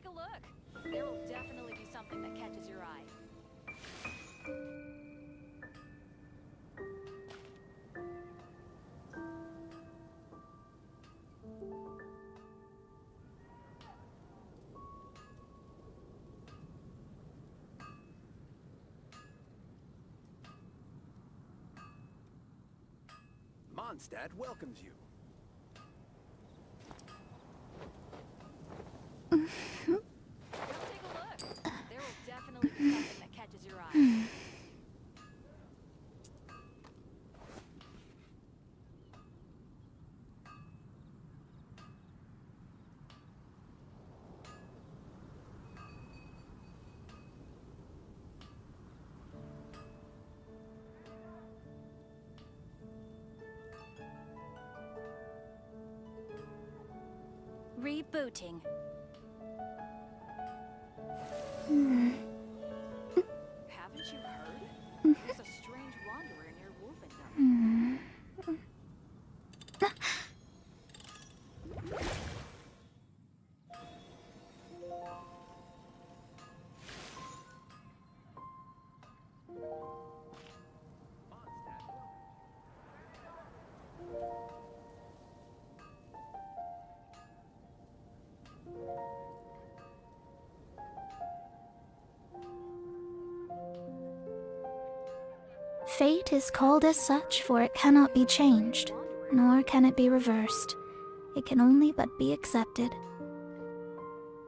take a look. There will definitely be something that catches your eye. Mondstadt welcomes you. Come take a look. There will definitely be something that catches your eye. Rebooting. Haven't you heard? There's a strange wanderer near Wolfendom. Fate is called as such, for it cannot be changed, nor can it be reversed. It can only but be accepted.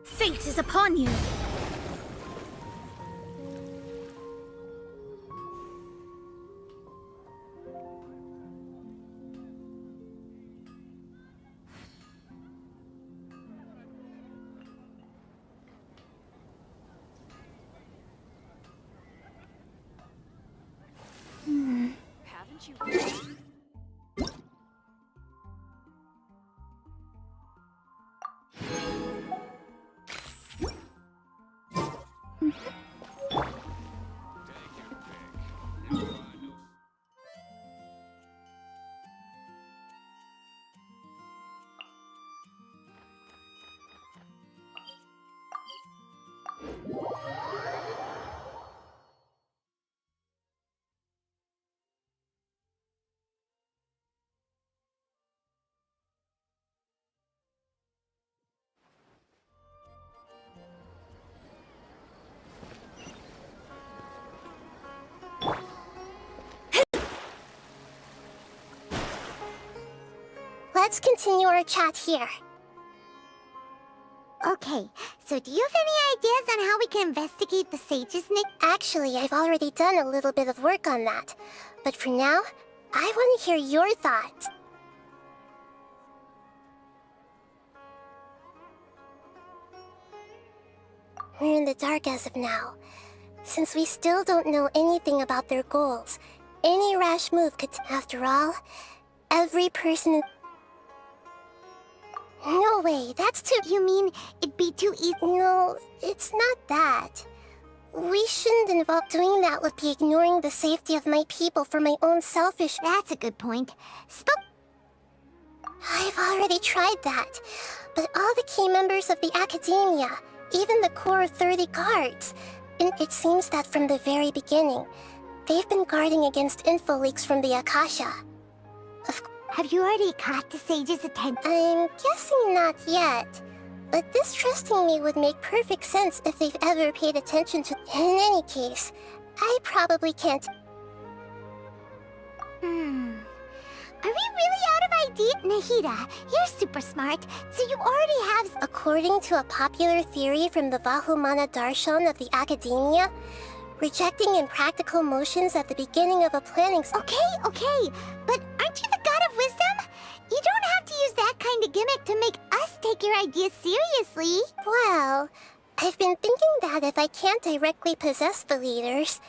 Fate is upon you! Haven't you heard? Let's continue our chat here. Okay, so do you have any ideas on how we can investigate the sages, Nick? Actually, I've already done a little bit of work on that. But for now, I want to hear your thoughts. We're in the dark as of now. Since we still don't know anything about their goals, any rash move could... After all, every person... No way, that's too... You mean it'd be too easy? No, it's not that. We shouldn't involve... Doing that would be ignoring the safety of my people for my own selfish... That's a good point. I've already tried that. But all the key members of the Academia, even the core 30 guards, and it seems that from the very beginning, they've been guarding against info leaks from the Akasha. Have you already caught the sage's attention? I'm guessing not yet. But distrusting me would make perfect sense if they've ever paid attention to... In any case, I probably can't... Are we really out of ideas? Nahida, you're super smart, so you already have... According to a popular theory from the Vahumana Darshan of the Academia, rejecting impractical motions at the beginning of a planning... Okay, but aren't you the god of wisdom? You don't have to use that kind of gimmick to make us take your ideas seriously. Well, I've been thinking that if I can't directly possess the leaders,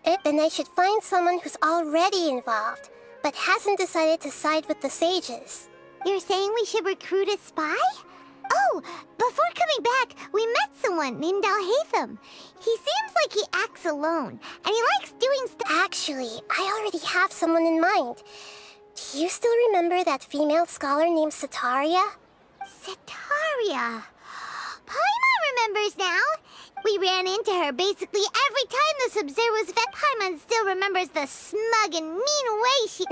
then I should find someone who's already involved, but hasn't decided to side with the sages. You're saying we should recruit a spy? Oh, before coming back, we met someone named Alhaitham. He seems like he acts alone, and he likes doing stuff. Actually, I already have someone in mind. Do you still remember that female scholar named Sataria? Sataria? Paimon remembers now. We ran into her basically every time the Sub-Zero was vet. Paimon still remembers the smug and mean way she...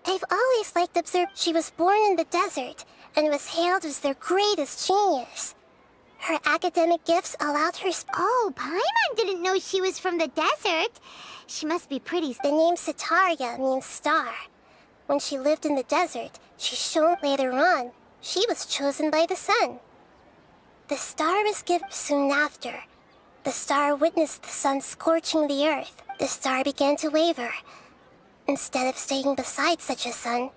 I've always liked Observe. She was born in the desert and was hailed as their greatest genius. Her academic gifts allowed her... Oh, Paimon didn't know she was from the desert. She must be pretty. The name Sitaria means star. When she lived in the desert, she shone later on. She was chosen by the sun. The star was given soon after. The star witnessed the sun scorching the earth. The star began to waver. Instead of staying beside such a sun,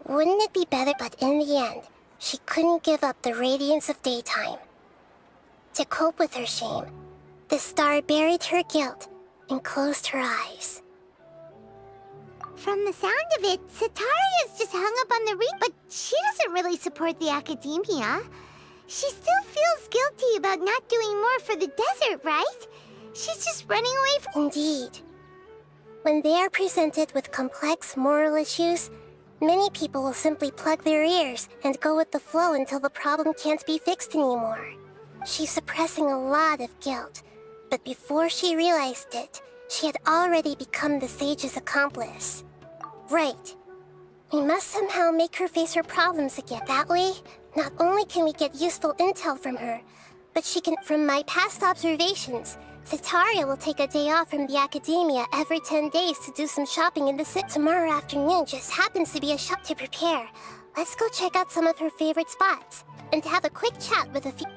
wouldn't it be better? But in the end, she couldn't give up the radiance of daytime. To cope with her shame, the star buried her guilt and closed her eyes. From the sound of it, Sitaria's just hung up on the reef, but she doesn't really support the academia. She still feels guilty about not doing more for the desert, right? She's just running away from... Indeed. When they are presented with complex moral issues, many people will simply plug their ears and go with the flow until the problem can't be fixed anymore. She's suppressing a lot of guilt, but before she realized it, she had already become the sage's accomplice. Right. We must somehow make her face her problems again. That way, not only can we get useful intel from her, but she can... From my past observations, Sitaria will take a day off from the academia every 10 days to do some shopping in the city. Tomorrow afternoon just happens to be a shop to prepare. Let's go check out some of her favorite spots, and have a quick chat with a few...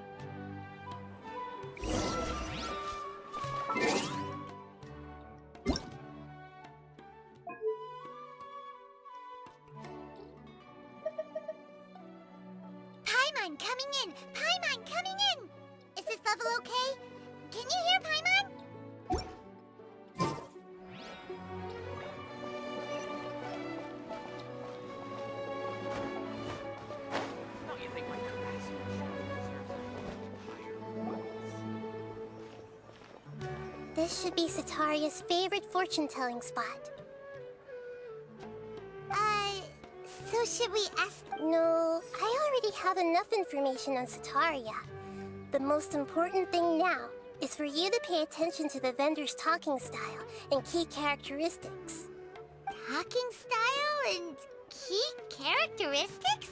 Paimon coming in! Paimon coming in! Is this level okay? Can you hear Paimon? Don't you think my craftsmanship deserves a higher price? This should be Sitaria's favorite fortune-telling spot. So should we ask... No, I already have enough information on Sitaria. The most important thing now is for you to pay attention to the vendor's talking style and key characteristics. Talking style and key characteristics?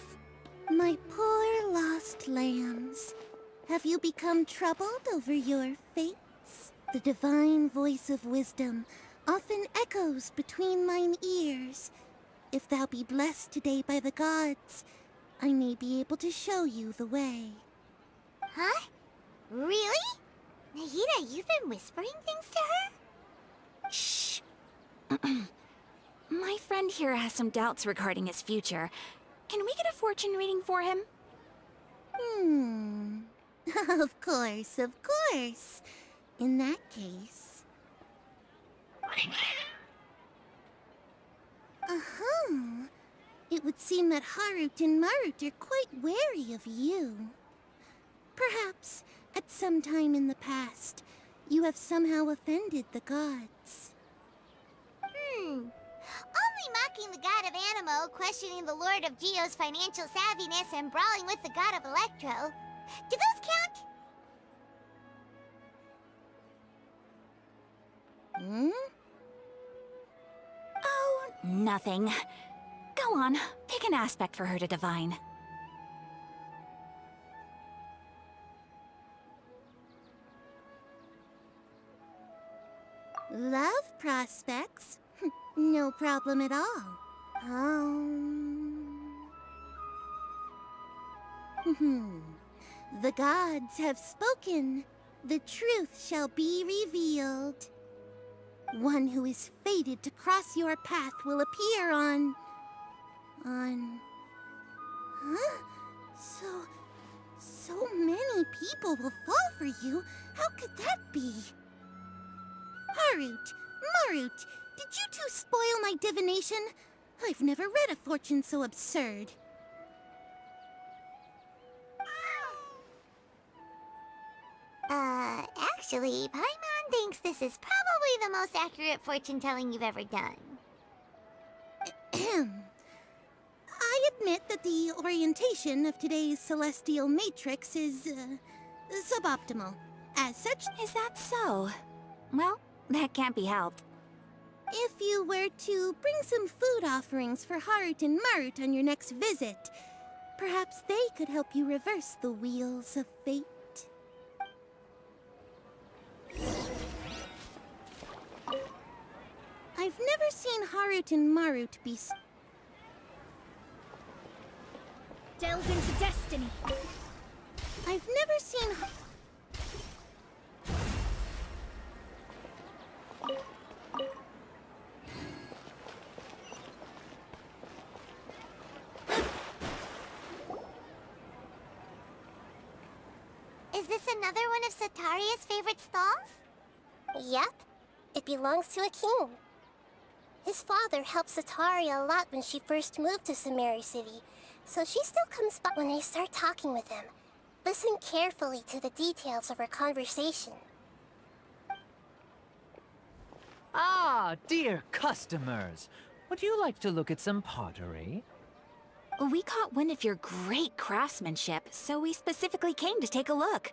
My poor lost lambs, have you become troubled over your fates? The divine voice of wisdom often echoes between mine ears. If thou be blessed today by the gods, I may be able to show you the way. Huh? Really? Nahida, you've been whispering things to her? Shh. My friend here has some doubts regarding his future. Can we get a fortune reading for him? Of course, of course. In that case... It would seem that Harut and Marut are quite wary of you. Perhaps, at some time in the past, you have somehow offended the gods. Only mocking the god of Animo, questioning the lord of Geo's financial savviness, and brawling with the god of Electro. Do those count? Oh, nothing. Go on, pick an aspect for her to divine. Love prospects? No problem at all. The gods have spoken. The truth shall be revealed. One who is fated to cross your path will appear on... Huh? So many people will fall for you. How could that be? Harut, Marut, did you two spoil my divination? I've never read a fortune so absurd. Actually, Paimon thinks this is probably the most accurate fortune-telling you've ever done. I admit that the orientation of today's celestial matrix is, suboptimal. As such, Is that so? Well, that can't be helped. if you were to bring some food offerings for Harut and Marut on your next visit, perhaps they could help you reverse the wheels of fate. I've never seen Harut and Marut be Delve into destiny. I've never seen Is this another one of Sataria's favorite stalls? Yep. It belongs to a king. His father helped Sataria a lot when she first moved to Sumeri City, so she still comes by when I start talking with him. Listen carefully to the details of our conversation. Ah, dear customers. Would you like to look at some pottery? We caught wind of your great craftsmanship, so we specifically came to take a look.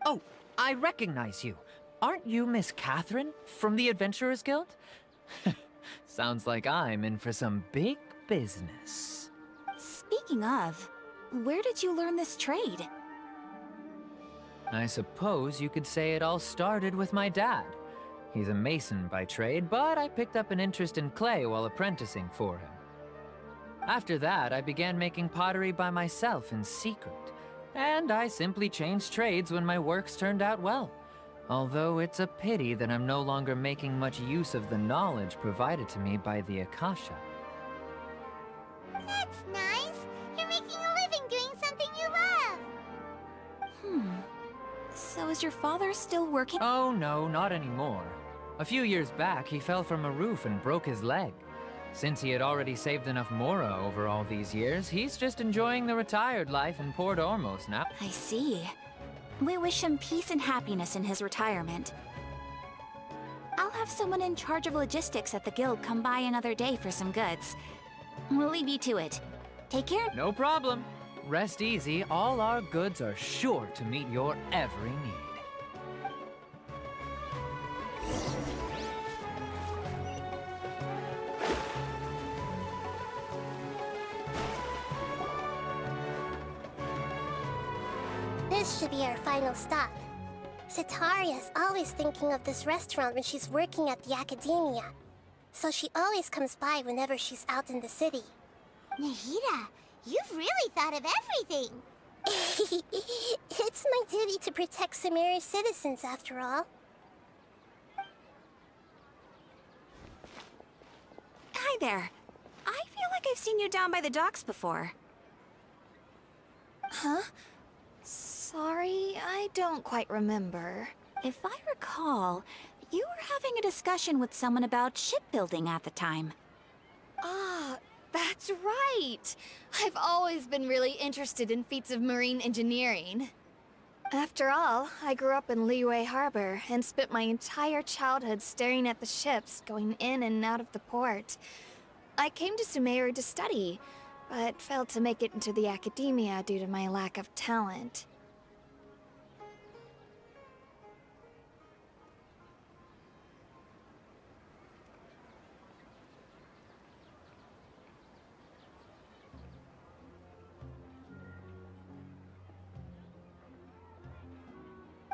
Oh, I recognize you. Aren't you Miss Catherine from the Adventurers Guild? Sounds like I'm in for some big business. Speaking of, where did you learn this trade? I suppose you could say it all started with my dad. He's a mason by trade, but I picked up an interest in clay while apprenticing for him. After that, I began making pottery by myself in secret, and I simply changed trades when my works turned out well. Although it's a pity that I'm no longer making much use of the knowledge provided to me by the Akasha. That's nice. You're making a living doing something you love. So is your father still working? Oh no, not anymore. A few years back, he fell from a roof and broke his leg. Since he had already saved enough Mora over all these years, he's just enjoying the retired life in Port Ormos now. I see. We wish him peace and happiness in his retirement. I'll have someone in charge of logistics at the guild come by another day for some goods. We'll leave you to it. Take care. No problem. Rest easy, all our goods are sure to meet your every need. This should be our final stop. Sataria's always thinking of this restaurant when she's working at the academia. So she always comes by whenever she's out in the city. Nahida, you've really thought of everything. It's my duty to protect Sumeri's citizens, after all. Hi there. I feel like I've seen you down by the docks before. Huh? Sorry, I don't quite remember. If I recall, you were having a discussion with someone about shipbuilding at the time. Ah, that's right! I've always been really interested in feats of marine engineering. After all, I grew up in Liyue Harbor and spent my entire childhood staring at the ships going in and out of the port. I came to Sumeru to study, but failed to make it into the academia due to my lack of talent.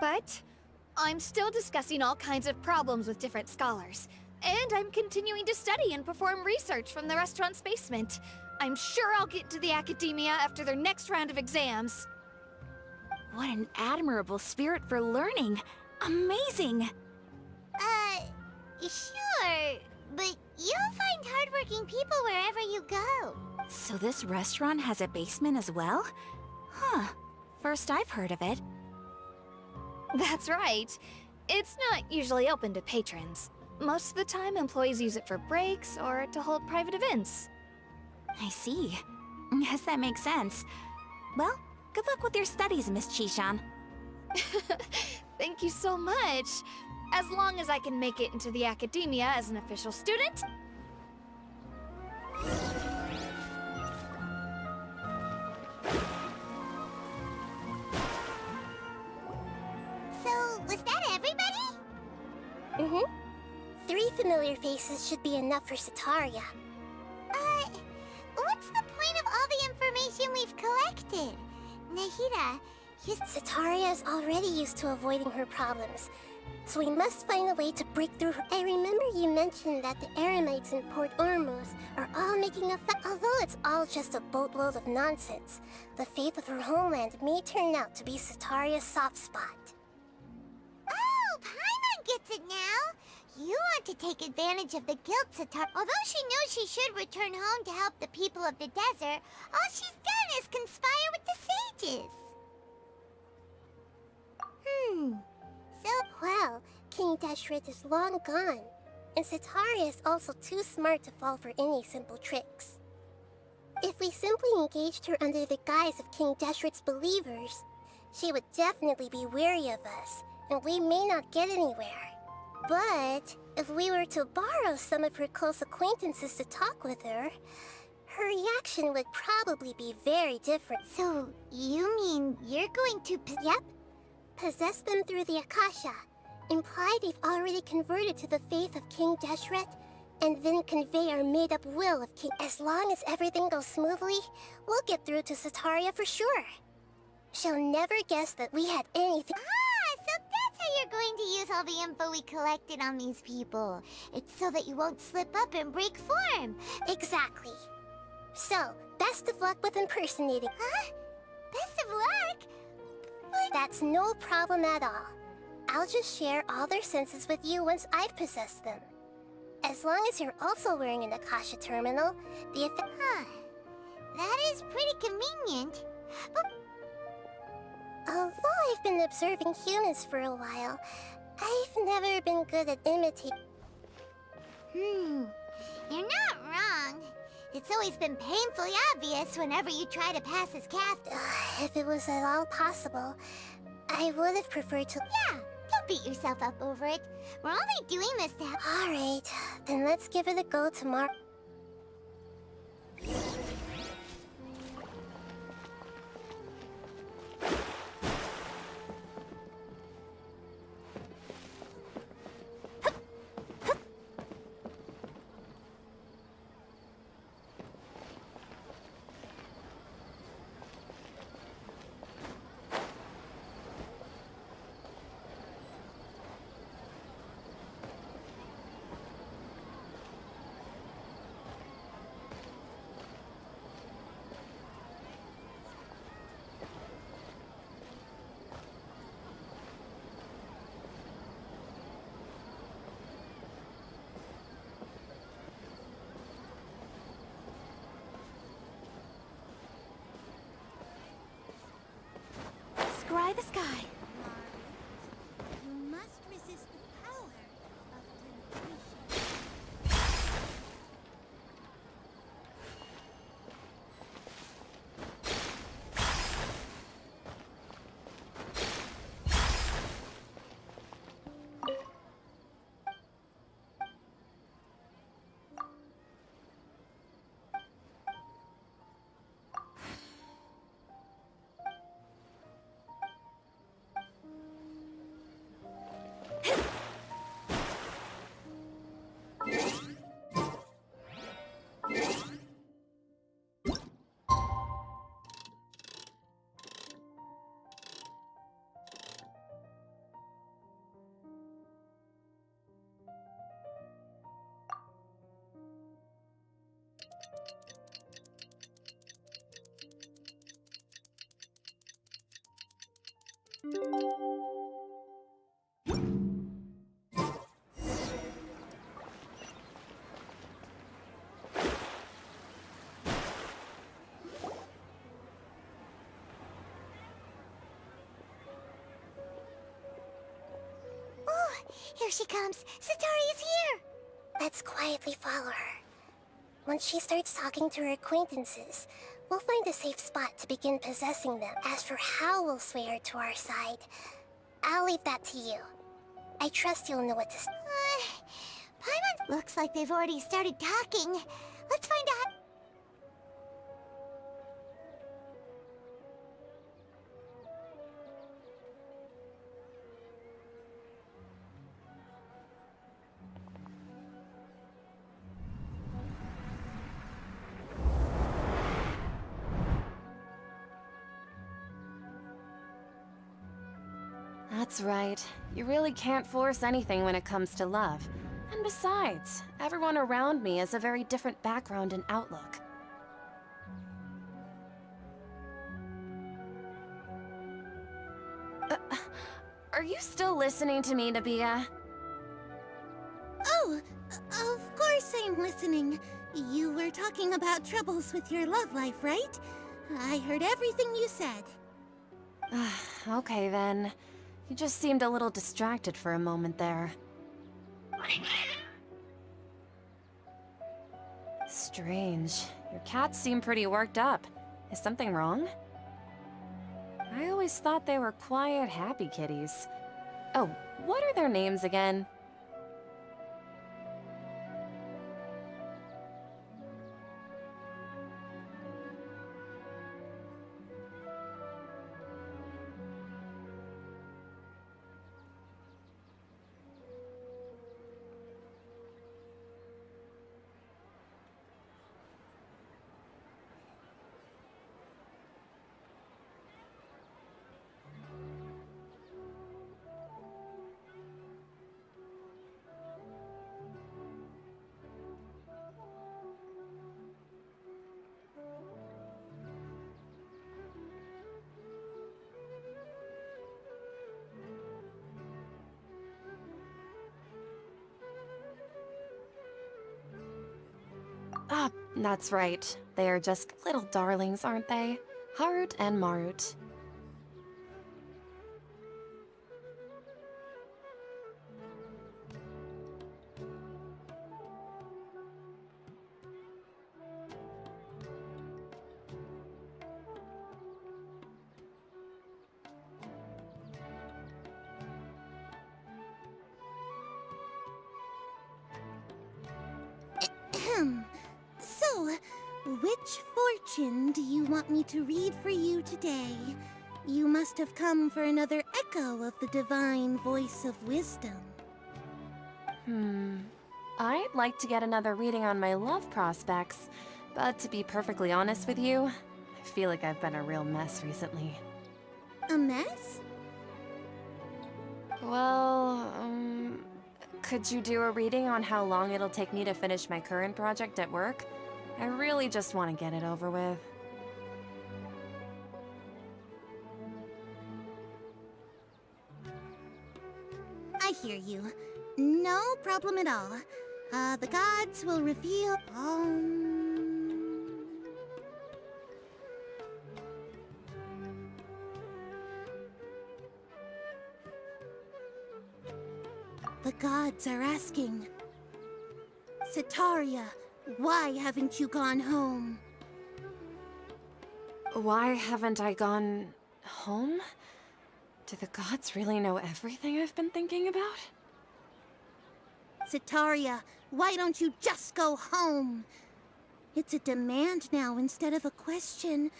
But I'm still discussing all kinds of problems with different scholars. And I'm continuing to study and perform research from the restaurant's basement. I'm sure I'll get to the academia after their next round of exams. What an admirable spirit for learning. Amazing. Sure. But you'll find hardworking people wherever you go. So this restaurant has a basement as well? Huh. First I've heard of it. That's right. It's not usually open to patrons. Most of the time, employees use it for breaks or to hold private events. I see. Guess that makes sense. Well, good luck with your studies, Miss Chishan. Thank you so much. As long as I can make it into the academia as an official student. Was that everybody? Mm-hmm. 3 familiar faces should be enough for Sataria. What's the point of all the information we've collected? Nahida, Sataria is already used to avoiding her problems, so we must find a way to break through her. I remember you mentioned that the Eremites in Port Ormuz are all making a although it's all just a boatload of nonsense, the faith of her homeland may turn out to be Sataria's soft spot. Oh, Paimon gets it now! You want to take advantage of the guilt, Satar. Although she knows she should return home to help the people of the desert, all she's done is conspire with the sages. So, well, King Deshret is long gone, and Sataria is also too smart to fall for any simple tricks. If we simply engaged her under the guise of King Deshret's believers, she would definitely be wary of us, and we may not get anywhere. But if we were to borrow some of her close acquaintances to talk with her, her reaction would probably be very different. So, you mean you're going to Yep. Possess them through the Akasha, imply they've already converted to the faith of King Deshret, and then convey our made-up will of King. As long as everything goes smoothly, we'll get through to Sataria for sure. She'll never guess that we had anything. So that's how you're going to use all the info we collected on these people. It's so that you won't slip up and break form. Exactly. So, best of luck with impersonating. Huh? Best of luck? But that's no problem at all. I'll just share all their senses with you once I've possessed them. As long as you're also wearing an Akasha terminal, the effect... That is pretty convenient. But although I've been observing humans for a while, I've never been good at imitating. You're not wrong. It's always been painfully obvious whenever you try to pass as captain. If it was at all possible, I would have preferred to... Yeah, don't beat yourself up over it. We're only doing this to... Alright, then let's give it a go tomorrow. Scry the sky. You must resist the power of temptation. Here she comes. Satari's here! Let's quietly follow her. Once she starts talking to her acquaintances, we'll find a safe spot to begin possessing them. As for how we'll sway her to our side, I'll leave that to you. I trust you'll know what to say. Paimon... Looks like they've already started talking. Let's find out. That's right. You really can't force anything when it comes to love. And besides, everyone around me has a very different background and outlook. Are you still listening to me, Nabia? Oh, of course I'm listening. You were talking about troubles with your love life, right? I heard everything you said. Okay then. You just seemed a little distracted for a moment there. Strange. Your cats seem pretty worked up. Is something wrong? I always thought they were quiet, happy kitties. Oh, what are their names again? Ah, that's right. They are just little darlings, aren't they? Harut and Marut. So, which fortune do you want me to read for you today? You must have come for another echo of the divine voice of wisdom. I'd like to get another reading on my love prospects, but to be perfectly honest with you, I feel like I've been a real mess recently. A mess? Well, could you do a reading on how long it'll take me to finish my current project at work? I really just want to get it over with. I hear you. No problem at all. The gods will reveal... The gods are asking... Sitaria, why haven't you gone home? Why haven't I gone home? Do the gods really know everything I've been thinking about? Sitaria, why don't you just go home? It's a demand now instead of a question.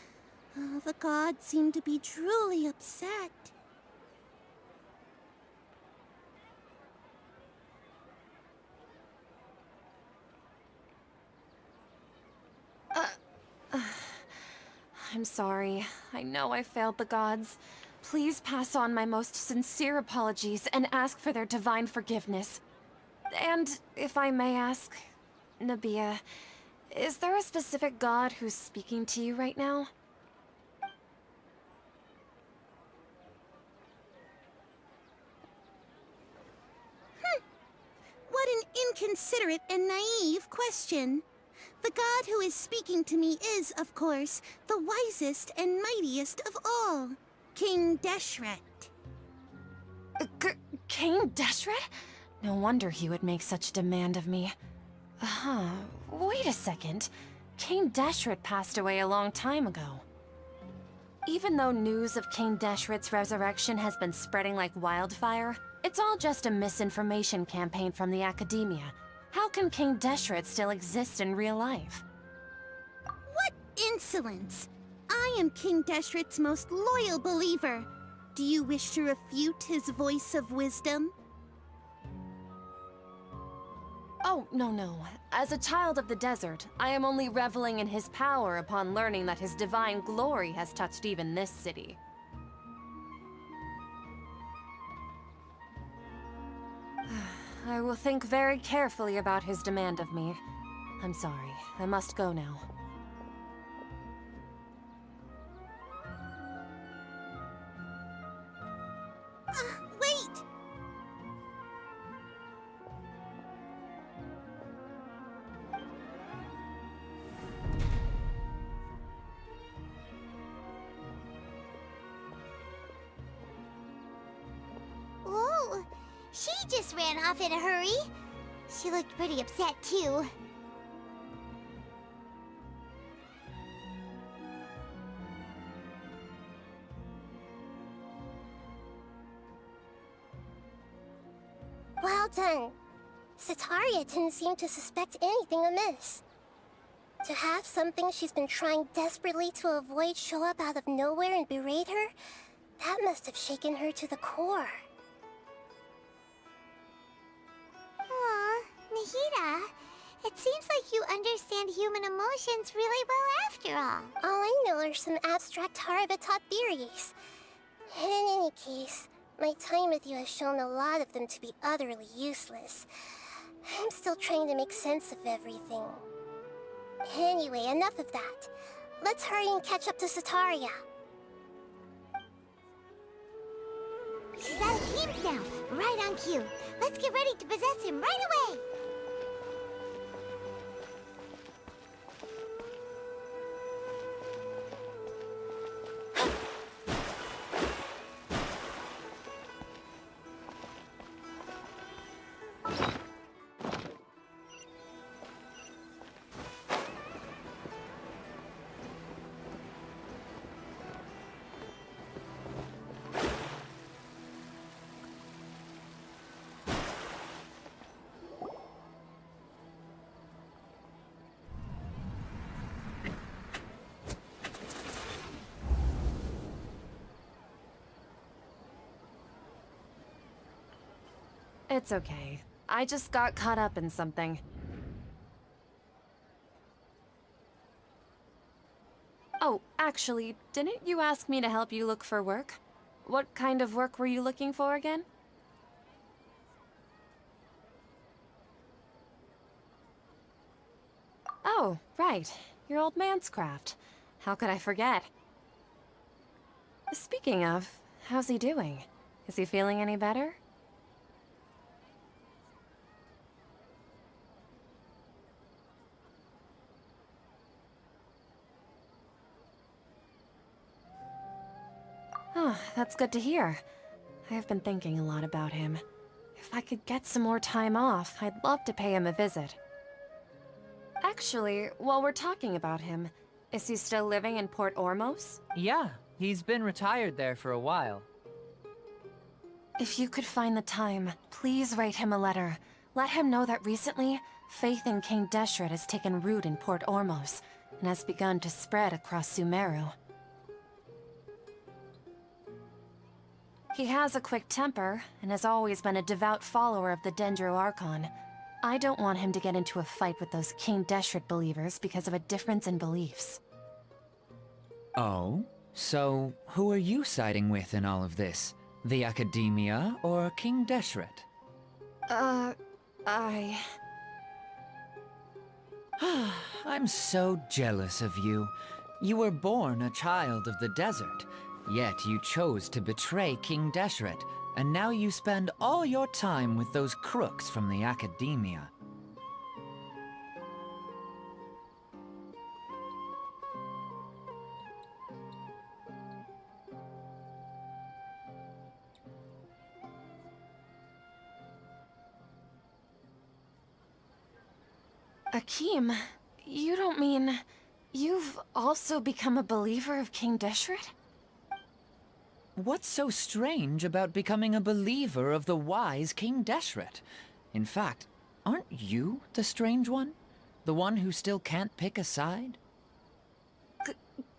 The gods seem to be truly upset. I'm sorry. I know I failed the gods. Please pass on my most sincere apologies and ask for their divine forgiveness. And, if I may ask, Nabia, is there a specific god who's speaking to you right now? What an inconsiderate and naive question. The god who is speaking to me is, of course, the wisest and mightiest of all, King Deshret. King Deshret? No wonder he would make such a demand of me. Wait a second. King Deshret passed away a long time ago. Even though news of King Deshret's resurrection has been spreading like wildfire, it's all just a misinformation campaign from the academia. How can King Deshret still exist in real life? What insolence! I am King Deshret's most loyal believer. Do you wish to refute his voice of wisdom? Oh, no. As a child of the desert, I am only reveling in his power upon learning that his divine glory has touched even this city. I will think very carefully about his demand of me. I'm sorry, I must go now. Wait! Whoa! She just ran off in a hurry. She looked pretty upset, too. Well done. Sataria didn't seem to suspect anything amiss. To have something she's been trying desperately to avoid show up out of nowhere and berate her, that must have shaken her to the core. Aw, Nahida, it seems like you understand human emotions really well after all. All I know are some abstract Harvard-taught theories. In any case, my time with you has shown a lot of them to be utterly useless. I'm still trying to make sense of everything. Anyway, enough of that. Let's hurry and catch up to Sataria. She's out of games now, right on cue. Let's get ready to possess him right away! It's okay. I just got caught up in something. Oh, actually, didn't you ask me to help you look for work? What kind of work were you looking for again? Oh, right. Your old man's craft. How could I forget? Speaking of, how's he doing? Is he feeling any better? Oh, that's good to hear. I have been thinking a lot about him. If I could get some more time off, I'd love to pay him a visit. Actually, while we're talking about him, is he still living in Port Ormos? Yeah, he's been retired there for a while. If you could find the time, please write him a letter. Let him know that recently, faith in King Deshret has taken root in Port Ormos, and has begun to spread across Sumeru. He has a quick temper, and has always been a devout follower of the Dendro Archon. I don't want him to get into a fight with those King Deshret believers because of a difference in beliefs. Oh? So, who are you siding with in all of this? The Academia or King Deshret? I'm so jealous of you. You were born a child of the desert, yet you chose to betray King Deshret, and now you spend all your time with those crooks from the Academia. Akeem, you don't mean... you've also become a believer of King Deshret? What's so strange about becoming a believer of the wise King Deshret? In fact, aren't you the strange one? The one who still can't pick a side?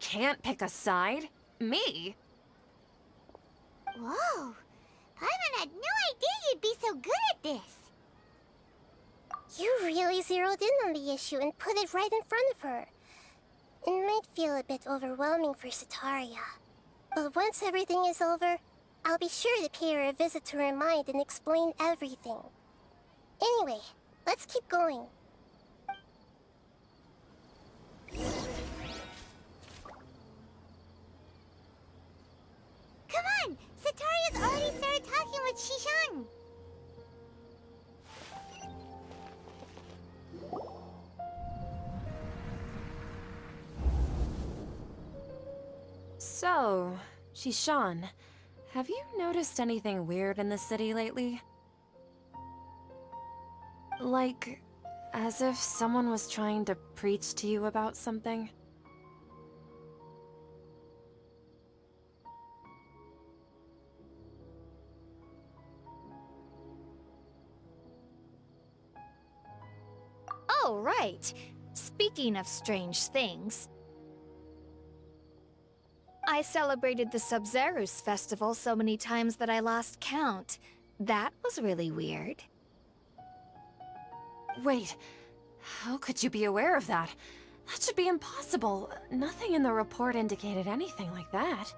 Can't pick a side? Me? Whoa! Paimon had no idea you'd be so good at this! You really zeroed in on the issue and put it right in front of her. It might feel a bit overwhelming for Sataria. But once everything is over, I'll be sure to pay her a visit to her mind and explain everything. Anyway, let's keep going. Come on! Sataria's already started talking with Shishan! So, Shishan, have you noticed anything weird in the city lately? Like, as if someone was trying to preach to you about something? Oh, right. Speaking of strange things, I celebrated the Sub-Zerus festival so many times that I lost count. That was really weird. Wait, how could you be aware of that? That should be impossible. Nothing in the report indicated anything like that.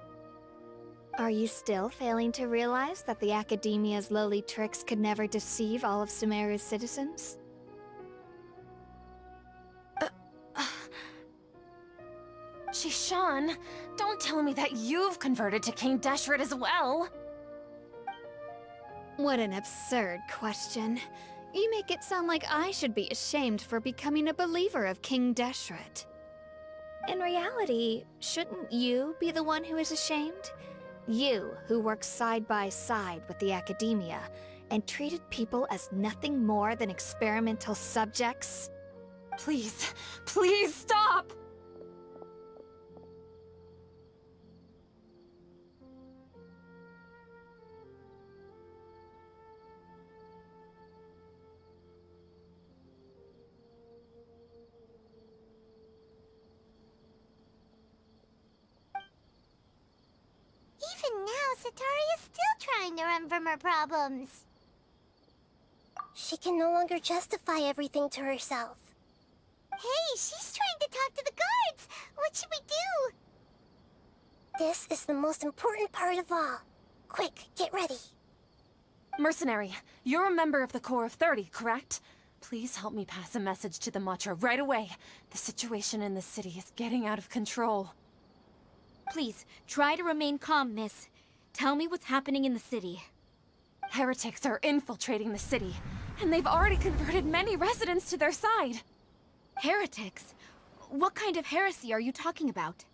Are you still failing to realize that the Academia's lowly tricks could never deceive all of Sumeru's citizens? Shishan, don't tell me that you've converted to King Deshret as well! What an absurd question. You make it sound like I should be ashamed for becoming a believer of King Deshret. In reality, shouldn't you be the one who is ashamed? You, who worked side by side with the Academia and treated people as nothing more than experimental subjects? Please, please stop! Even now, Sataria's still trying to run from her problems. She can no longer justify everything to herself. Hey, she's trying to talk to the guards! What should we do? This is the most important part of all. Quick, get ready. Mercenary, you're a member of the Corps of 30, correct? Please help me pass a message to the Matra right away. The situation in the city is getting out of control. Please, try to remain calm, miss. Tell me what's happening in the city. Heretics are infiltrating the city, and they've already converted many residents to their side. Heretics? What kind of heresy are you talking about?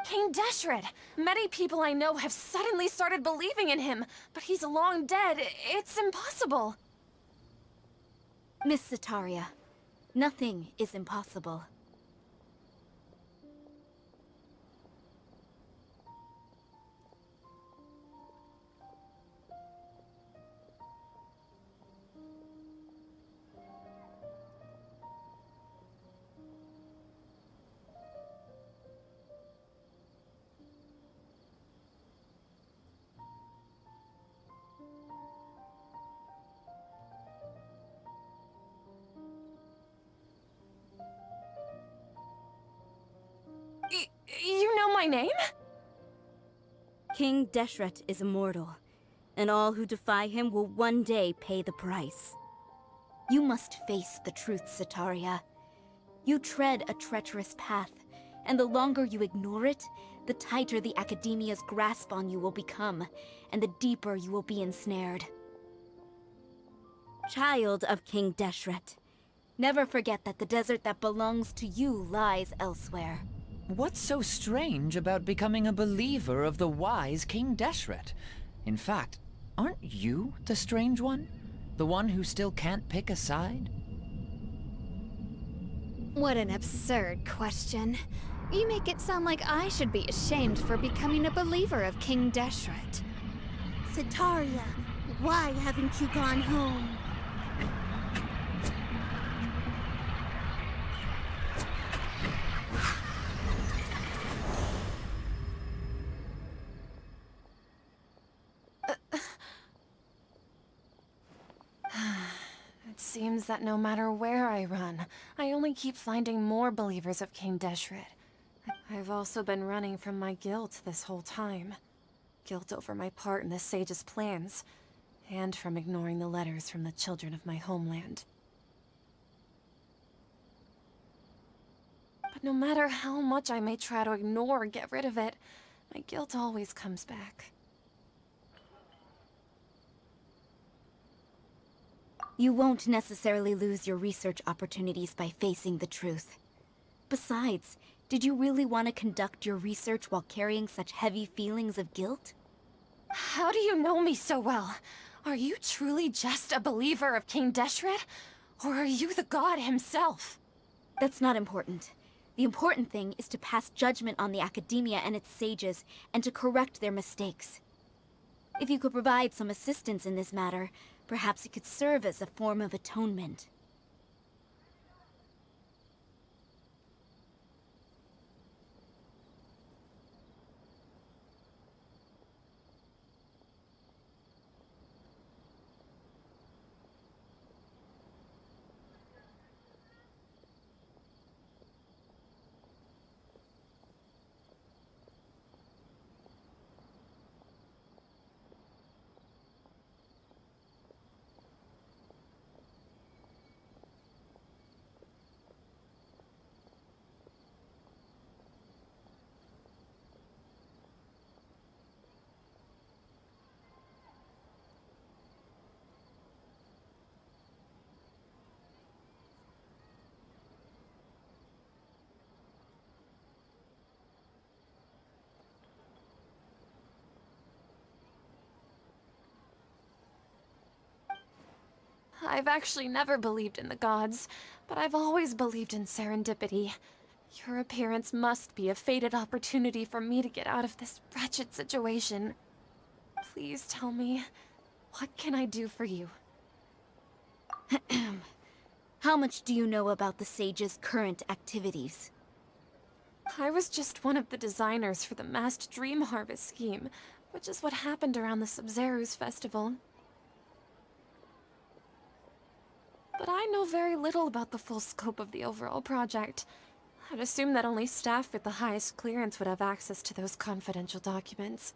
King Deshret! Many people I know have suddenly started believing in him, but he's long dead. It's impossible. Miss Sataria, nothing is impossible. You know my name? King Deshret is immortal, and all who defy him will one day pay the price. You must face the truth, Sataria. You tread a treacherous path, and the longer you ignore it, the tighter the Academia's grasp on you will become, and the deeper you will be ensnared. Child of King Deshret, never forget that the desert that belongs to you lies elsewhere. What's so strange about becoming a believer of the wise King Deshret? In fact, aren't you the strange one? The one who still can't pick a side? What an absurd question. You make it sound like I should be ashamed for becoming a believer of King Deshret. Sataria, why haven't you gone home? It seems that no matter where I run, I only keep finding more believers of King Deshret. I've also been running from my guilt this whole time. Guilt over my part in the Sage's plans. and from ignoring the letters from the children of my homeland. But no matter how much I may try to ignore or get rid of it, my guilt always comes back. You won't necessarily lose your research opportunities by facing the truth. Besides, did you really want to conduct your research while carrying such heavy feelings of guilt? How do you know me so well? Are you truly just a believer of King Deshret? Or are you the god himself? That's not important. The important thing is to pass judgment on the academia and its sages, and to correct their mistakes. If you could provide some assistance in this matter, perhaps it could serve as a form of atonement. I've actually never believed in the gods, but I've always believed in serendipity. Your appearance must be a fated opportunity for me to get out of this wretched situation. Please tell me, what can I do for you? How much do you know about the sage's current activities? I was just one of the designers for the massed dream harvest scheme, which is what happened around the Sub-Zeru's festival. But I know very little about the full scope of the overall project. I'd assume that only staff with the highest clearance would have access to those confidential documents.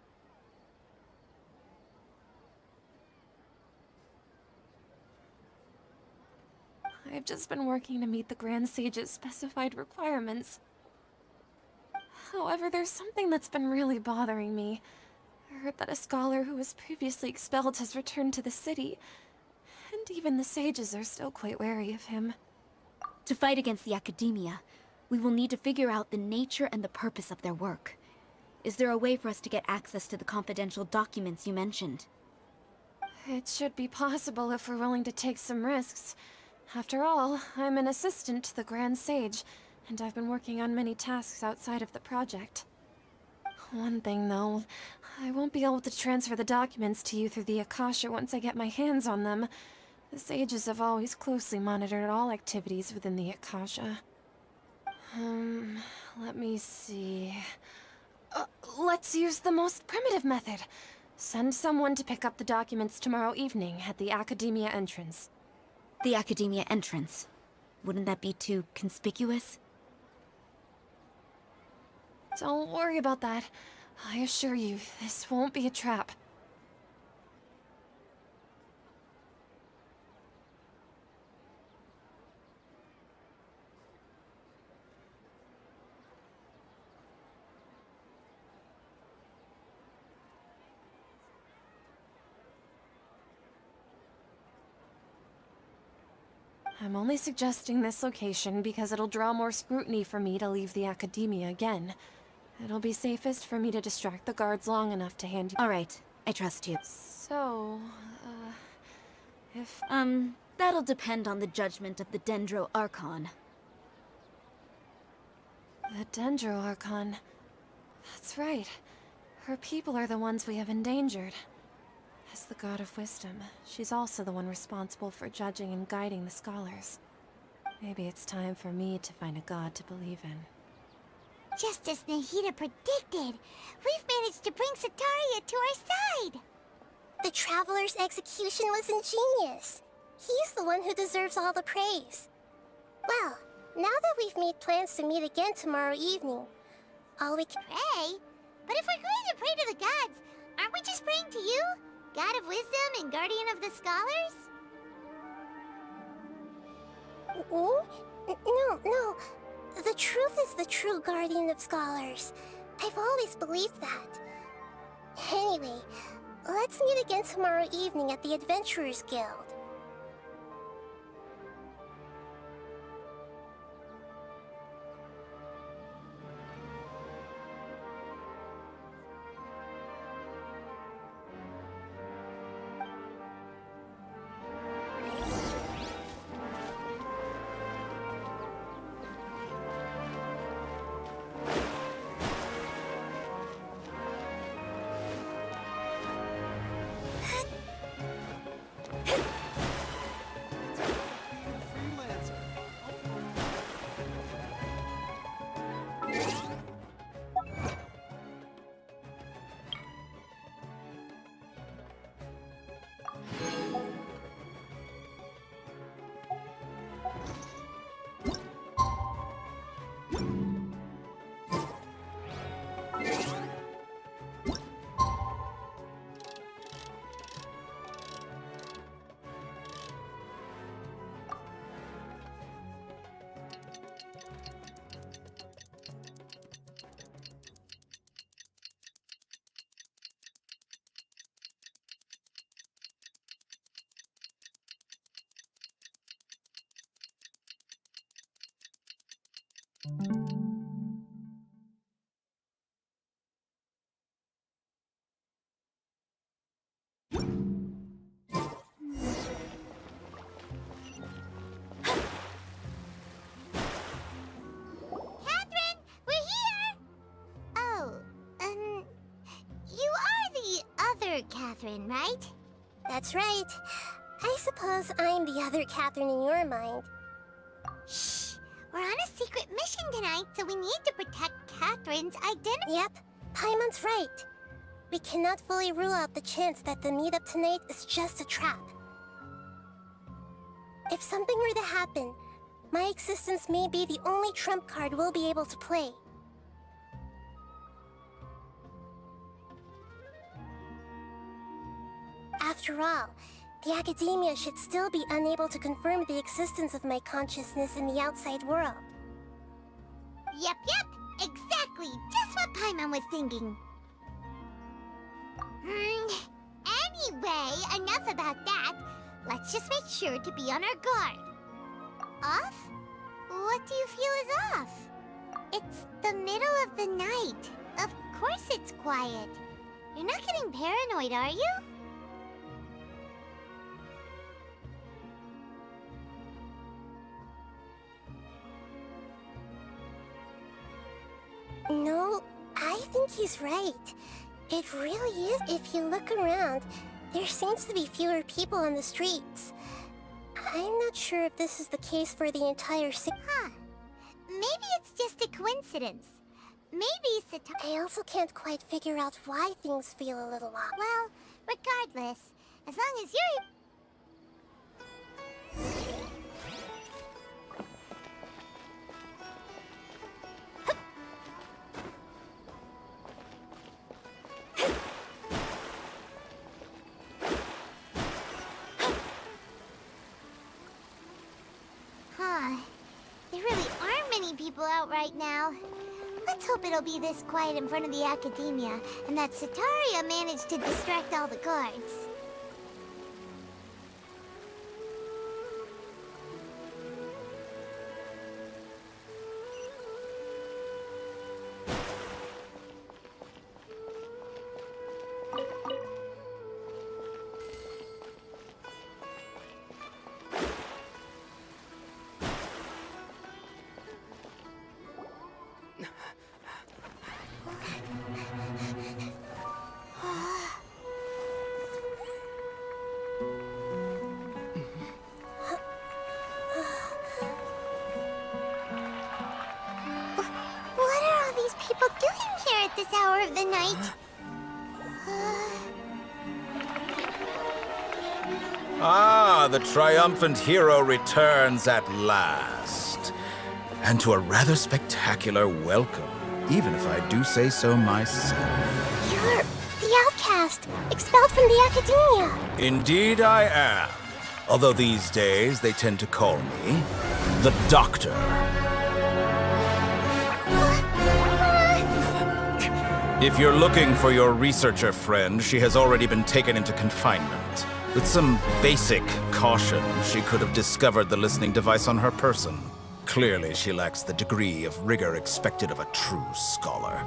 I've just been working to meet the Grand Sage's specified requirements. However, there's something that's been really bothering me. I heard that a scholar who was previously expelled has returned to the city, and even the sages are still quite wary of him. To fight against the academia, we will need to figure out the nature and the purpose of their work. Is there a way for us to get access to the confidential documents you mentioned? It should be possible if we're willing to take some risks. After all, I'm an assistant to the Grand Sage, and I've been working on many tasks outside of the project. One thing, though, I won't be able to transfer the documents to you through the Akasha once I get my hands on them. The sages have always closely monitored all activities within the Akasha. Let me see... let's use the most primitive method. Send someone to pick up the documents tomorrow evening at the Academia entrance. The Academia entrance. Wouldn't that be too conspicuous? Don't worry about that. I assure you, this won't be a trap. I'm only suggesting this location because it'll draw more scrutiny for me to leave the Academia again. It'll be safest for me to distract the guards long enough to hand you— All right, I trust you. So, if— that'll depend on the judgment of the Dendro Archon. The Dendro Archon. That's right. Her people are the ones we have endangered. As the god of wisdom, she's also the one responsible for judging and guiding the scholars. Maybe it's time for me to find a god to believe in. Just as Nahida predicted, we've managed to bring Sataria to our side! The Traveler's execution was ingenious. He's the one who deserves all the praise. Well, now that we've made plans to meet again tomorrow evening, all we can— Pray? But if we're going to pray to the gods, aren't we just praying to you? God of Wisdom and Guardian of the Scholars? No. The truth is the true Guardian of Scholars. I've always believed that. Anyway, let's meet again tomorrow evening at the Adventurers Guild. Catherine, right? That's right. I suppose I'm the other Catherine in your mind. Shh! We're on a secret mission tonight, so we need to protect Catherine's identity. Yep, Paimon's right. We cannot fully rule out the chance that the meetup tonight is just a trap. If something were to happen, my existence may be the only trump card we'll be able to play. After all, the academia should still be unable to confirm the existence of my consciousness in the outside world. Yep, exactly. Just what Paimon was thinking. Anyway, enough about that. Let's just make sure to be on our guard. Off? What do you feel is off? It's the middle of the night. Of course it's quiet. You're not getting paranoid, are you? No, I think he's right. It really is. If you look around, there seems to be fewer people on the streets. I'm not sure if this is the case for the entire city. Huh. Maybe it's just a coincidence. Maybe I also can't quite figure out why things feel a little off. Well, regardless, as long as you're... There really aren't many people out right now. Let's hope it'll be this quiet in front of the academia, and that Sataria managed to distract all the guards. This hour of the night. Ah, the triumphant hero returns at last. And to a rather spectacular welcome, even if I do say so myself. You're the outcast. almost expelled from the academia. Indeed I am. Although these days they tend to call me the Doctor. If you're looking for your researcher friend, she has already been taken into confinement. With some basic caution, she could have discovered the listening device on her person. Clearly, she lacks the degree of rigor expected of a true scholar.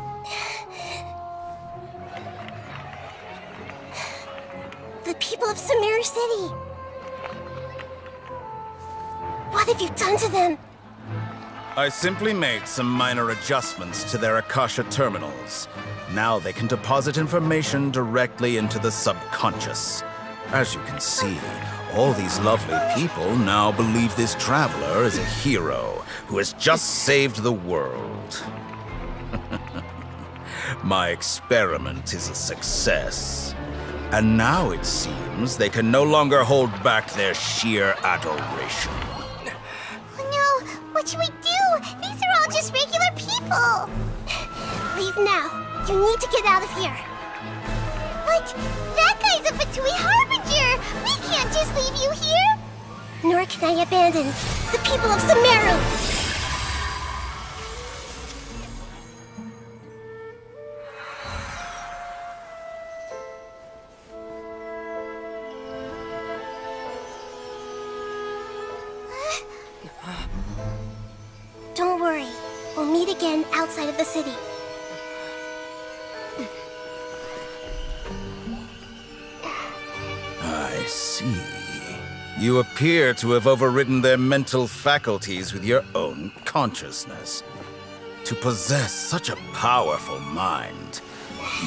The people of Sumeri City. What have you done to them? I simply made some minor adjustments to their Akasha terminals. Now they can deposit information directly into the subconscious. As you can see, all these lovely people now believe this traveler is a hero who has just saved the world. My experiment is a success. And now it seems they can no longer hold back their sheer adoration. No, what should we do? These are all just regular people. Leave now. You need to get out of here. But that guy's a Fatui Harbinger. We can't just leave you here. Nor can I abandon the people of Sumero. Don't worry. We'll meet again outside of the city. I see. You appear to have overridden their mental faculties with your own consciousness. To possess such a powerful mind,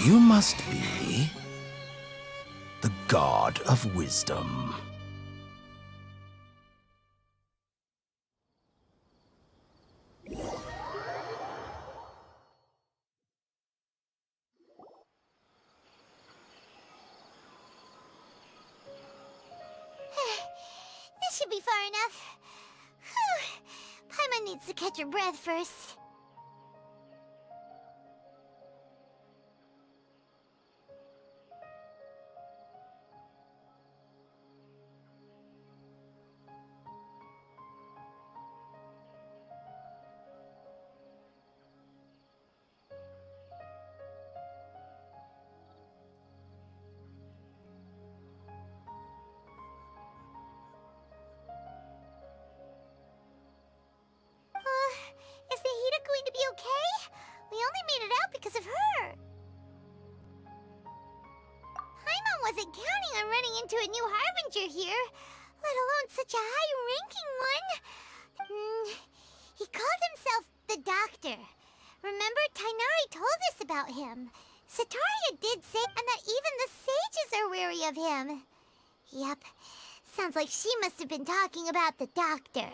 you must be the god of wisdom. This should be far enough. Whew. Paimon needs to catch her breath first. Is Nahida going to be okay? We only made it out because of her. Paimon wasn't counting on running into a new Harbinger here, let alone such a high-ranking one. He called himself the Doctor. Remember, Tainari told us about him. Sataria did say, and that even the sages are wary of him. Yep, sounds like she must have been talking about the Doctor.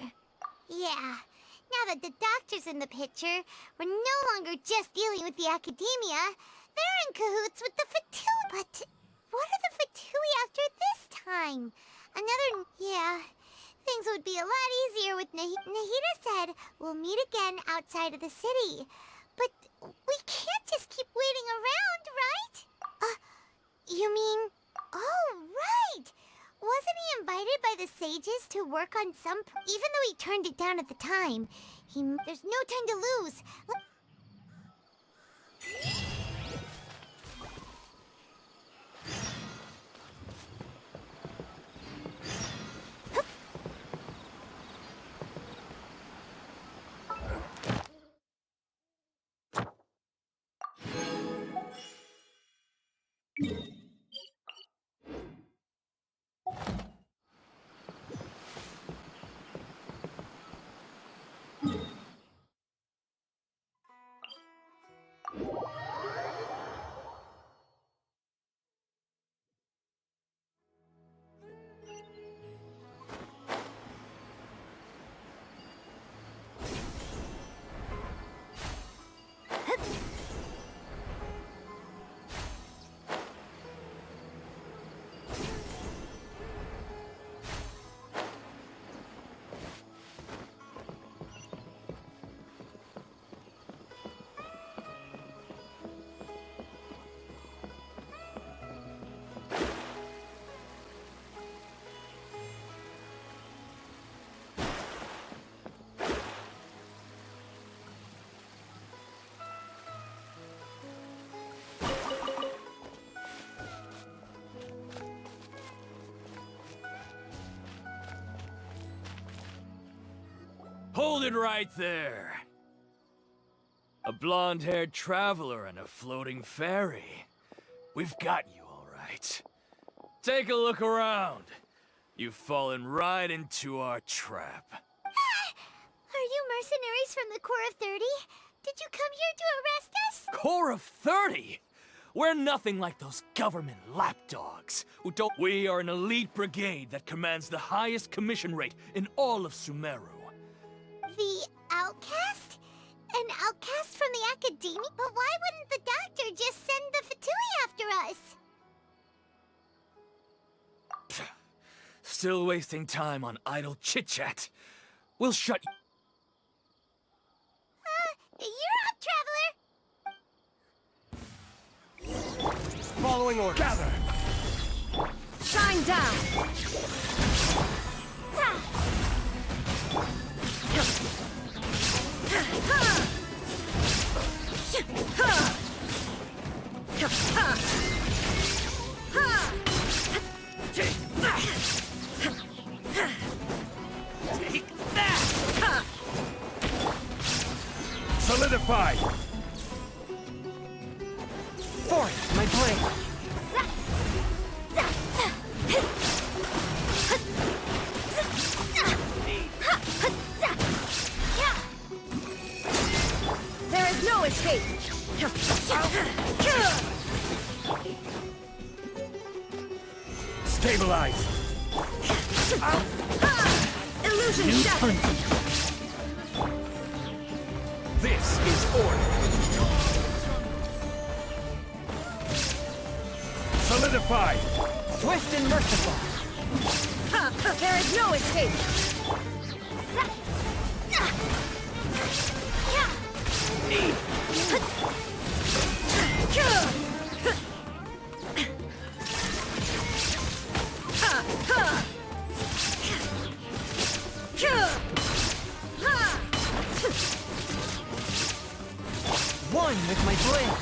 Yeah. Now that the Doctor's in the picture, we're no longer just dealing with the academia. They're in cahoots with the Fatui. But what are the Fatui after this time? Yeah, things would be a lot easier with Nahida said we'll meet again outside of the city. But we can't just keep waiting around, right? You mean... Oh, right! Wasn't he invited by the sages to work on some... Even though he turned it down at the time, there's no time to lose. Hold it right there. A blonde-haired traveler and a floating fairy. We've got you all right. Take a look around. You've fallen right into our trap. Are you mercenaries from the Corps of 30? Did you come here to arrest us? Corps of 30? We're nothing like those government lapdogs who don't. We are an elite brigade that commands the highest commission rate in all of Sumeru. The outcast? An outcast from the academia? But why wouldn't the doctor just send the Fatui after us? Still wasting time on idle chit-chat. We'll shut you. You're up, traveler! Following orders. Gather! Shine down! Take that! Solidify! Forth, my blade! There is no escape! Stabilize! Illusion shattered! This is order! Solidify! Swift and merciful! There is no escape! One with my blade!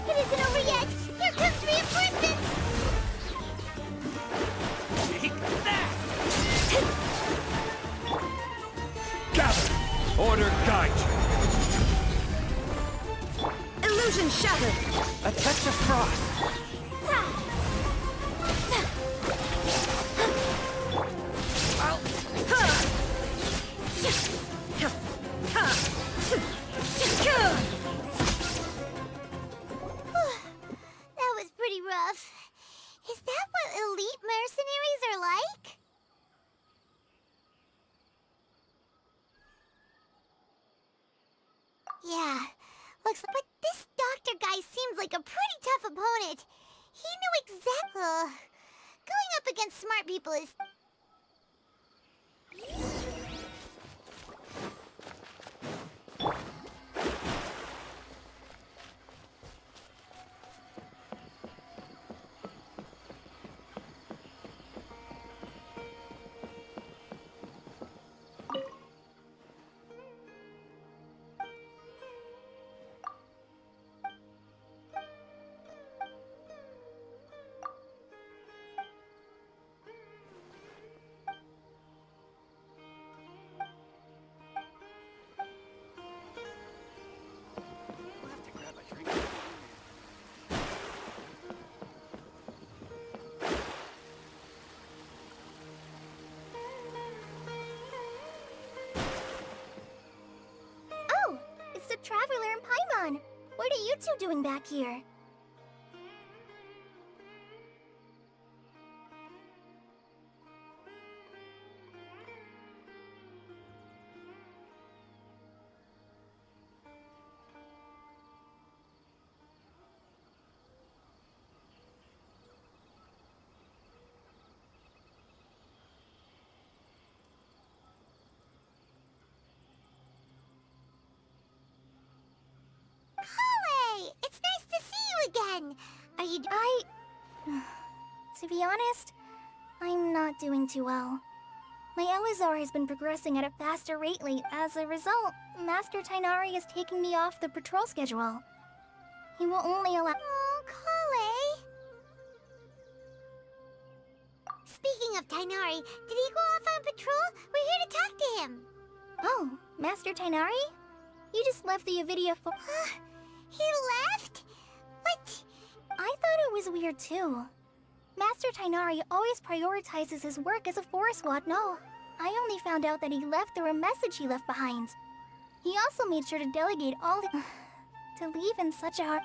It isn't over yet! Here comes reinforcements! Take that! Gather! Order guide! Illusion shattered! A touch of frost! That was pretty rough. Is that what elite mercenaries are like? Yeah, looks like. But this doctor guy seems like a pretty tough opponent. He knew exactly. Going up against smart people is. Oh, it's the Traveler and Paimon. What are you two doing back here? Kale! It's nice to see you again! Are you... To be honest, I'm not doing too well. My Elazar has been progressing at a faster rate lately. As a result, Master Tainari is taking me off the patrol schedule. He will only allow... Oh, Kale! Speaking of Tainari, did he go off on patrol? We're here to talk to him. Oh, Master Tainari? You just left the NVIDIA for— He left? What? I thought it was weird too. Master Tainari always prioritizes his work as a forest ward. No, I only found out that he left through a message he left behind. He also made sure to delegate all the— to leave in such a hard—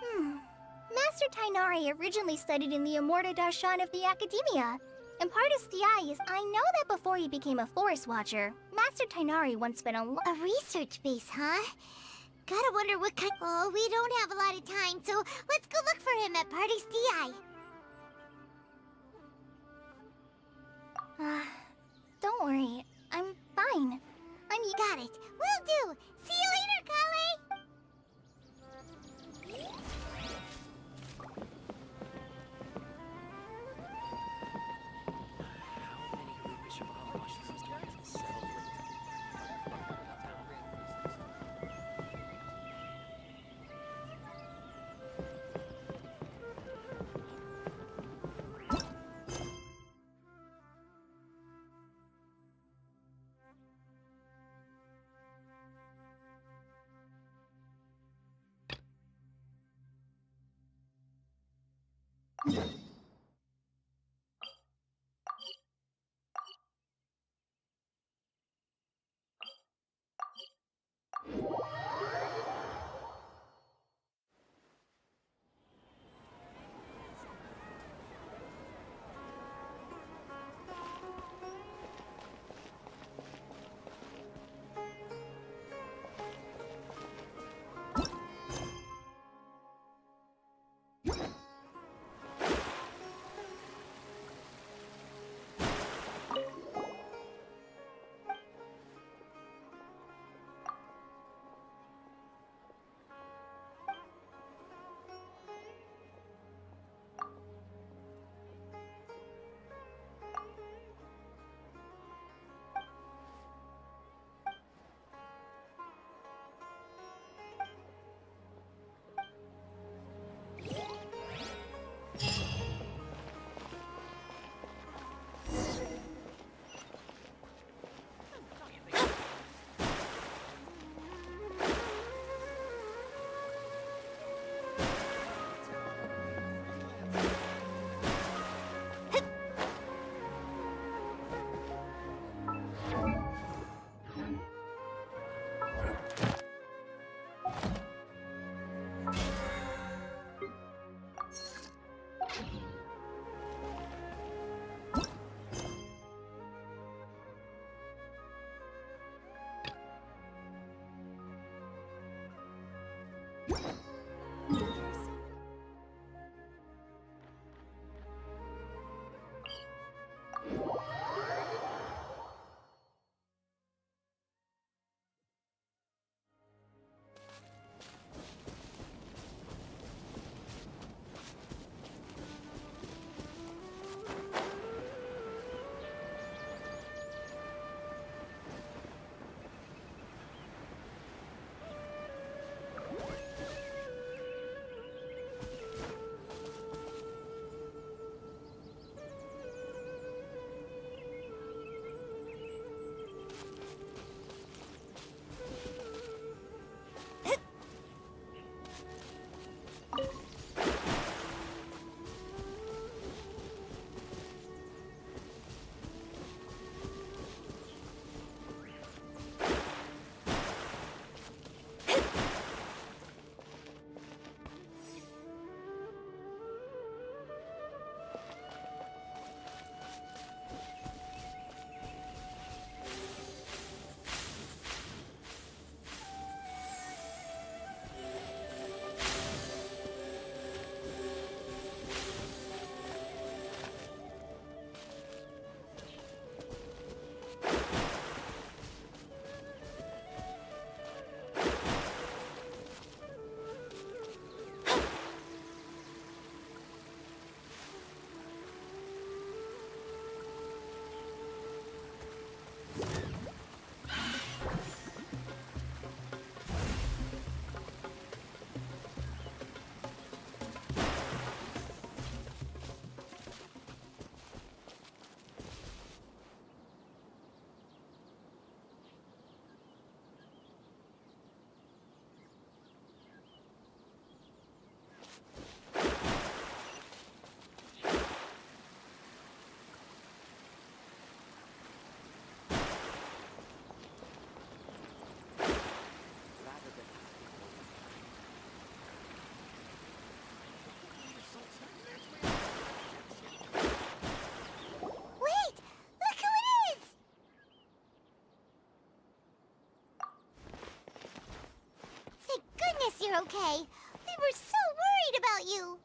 Master Tainari originally studied in the Immortal Darshan of the Academia. And part of CI is I know that before he became a forest watcher, Master Tainari once spent a research base, huh? Gotta wonder what kind— Oh, we don't have a lot of time, so let's go look for him at Party's DI. Don't worry, I'm fine. Got it. Will do. See you later, Kale. you're okay. We were so worried about you.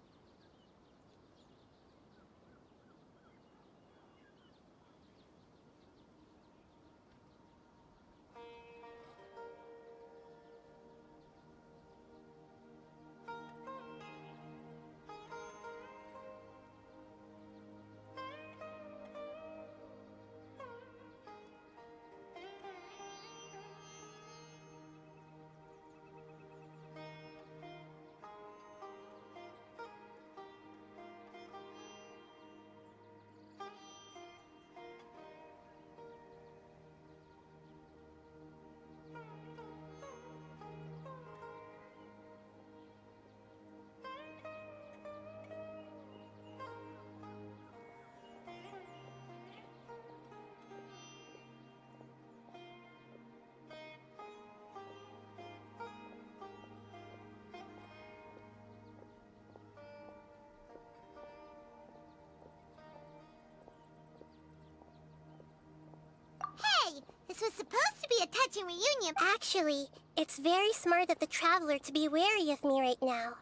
Hey, this was supposed to be a touching reunion. Actually, it's very smart of the Traveler to be wary of me right now.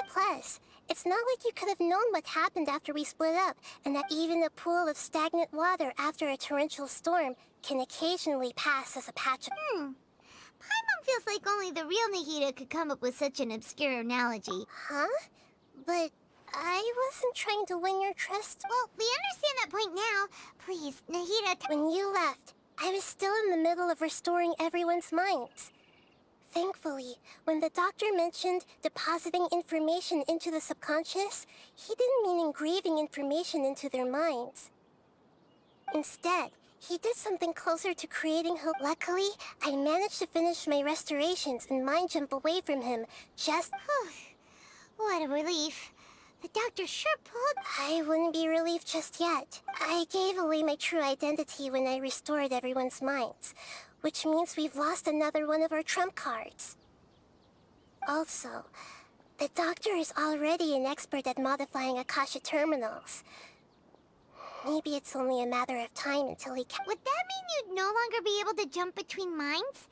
Plus, it's not like you could have known what happened after we split up, and that even a pool of stagnant water after a torrential storm can occasionally pass as a patch of... Paimon feels like only the real Nahida could come up with such an obscure analogy. Huh? But I wasn't trying to win your trust. Well, we understand that point now. Please, Nahida... When you left, I was still in the middle of restoring everyone's minds. Thankfully, when the doctor mentioned depositing information into the subconscious, he didn't mean engraving information into their minds. Instead, he did something closer to creating hope. Luckily, I managed to finish my restorations and mind jump away from him just... What a relief. The doctor sure pulled... I wouldn't be relieved just yet. I gave away my true identity when I restored everyone's minds, which means we've lost another one of our trump cards. Also, the doctor is already an expert at modifying Akasha terminals. Maybe it's only a matter of time until he can... Would that mean you'd no longer be able to jump between minds?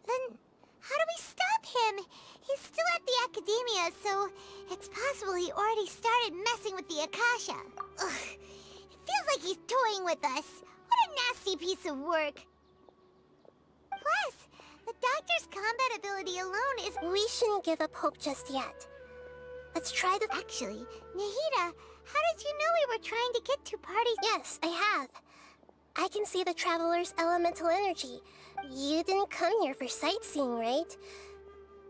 Then how do we stop him? He's still at the academia, so it's possible he already started messing with the Akasha. Ugh, it feels like he's toying with us. What a nasty piece of work. Plus, the doctor's combat ability alone is... We shouldn't give up hope just yet. Let's try to... Actually, Nahida, how did you know we were trying to get to parties? Yes, I have. I can see the Traveler's elemental energy. You didn't come here for sightseeing, right?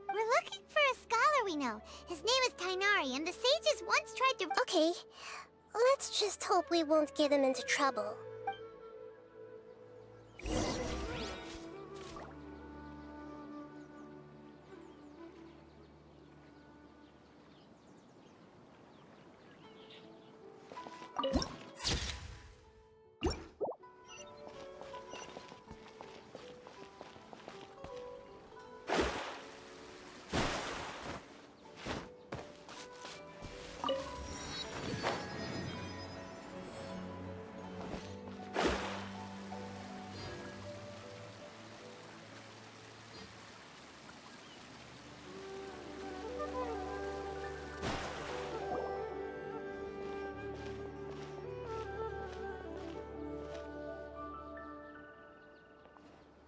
We're looking for a scholar we know. His name is Tainari, and the sages once tried to... Okay, let's just hope we won't get him into trouble.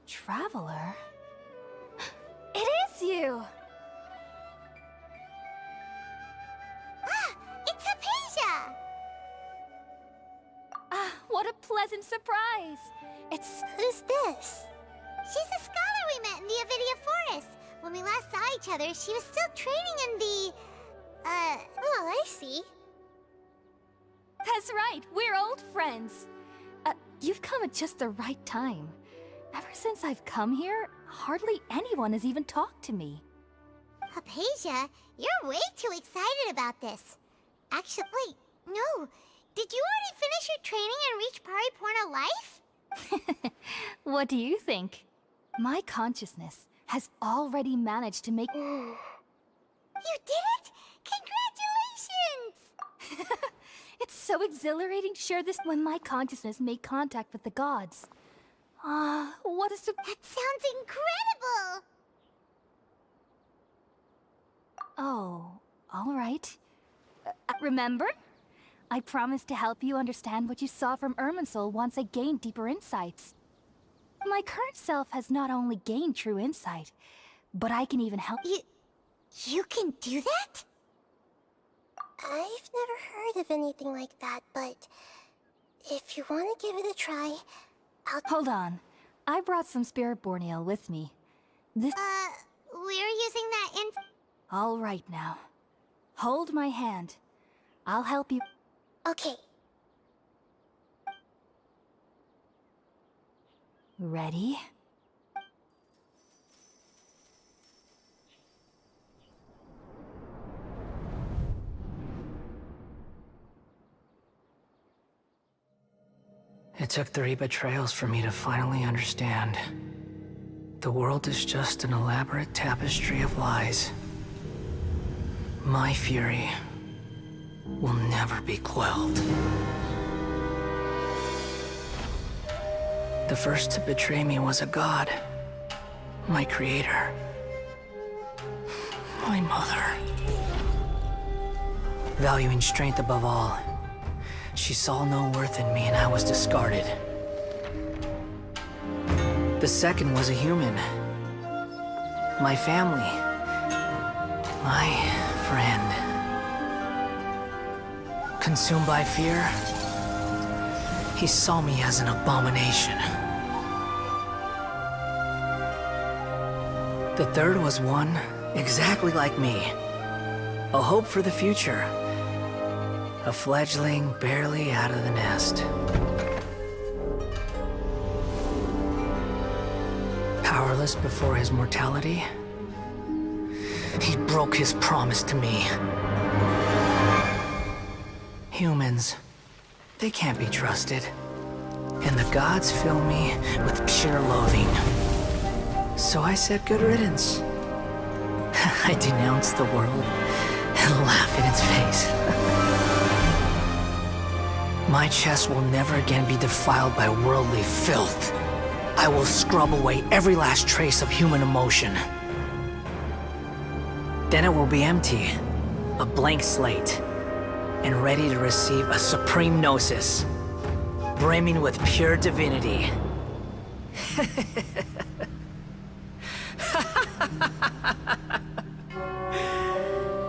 Traveler? It is you! Ah, it's Hypatia! Ah, what a pleasant surprise! It's... Who's this? She's a scholar we met in the NVIDIA Forest. When we last saw each other, she was still training in the... Oh, I see. That's right, we're old friends. You've come at just the right time. Ever since I've come here, hardly anyone has even talked to me. Hypatia, you're way too excited about this. Actually, wait, no. Did you already finish your training and reach Pariporna life? What do you think? My consciousness has already managed to make... You did it? Congratulations! It's so exhilarating to share this when my consciousness made contact with the gods. What a That sounds incredible! Oh, all right. Remember? I promised to help you understand what you saw from Irminsul once I gained deeper insights. My current self has not only gained true insight, but I can even help you. You can do that? I've never heard of anything like that, but if you want to give it a try, I'll... Hold on. I brought some Spirit-born ale with me. This... We're using that in... All right now. Hold my hand. I'll help you. Okay. Ready? It took 3 betrayals for me to finally understand. The world is just an elaborate tapestry of lies. My fury will never be quelled. The first to betray me was a god. My creator. My mother. Valuing strength above all, she saw no worth in me and I was discarded. The second was a human. My family. My friend. Consumed by fear, he saw me as an abomination. The third was one exactly like me. A hope for the future. A fledgling barely out of the nest. Powerless before his mortality, he broke his promise to me. Humans, they can't be trusted. And the gods fill me with pure loathing. So I said good riddance. I denounced the world and laugh in its face. My chest will never again be defiled by worldly filth. I will scrub away every last trace of human emotion. Then it will be empty, a blank slate, and ready to receive a supreme gnosis, brimming with pure divinity.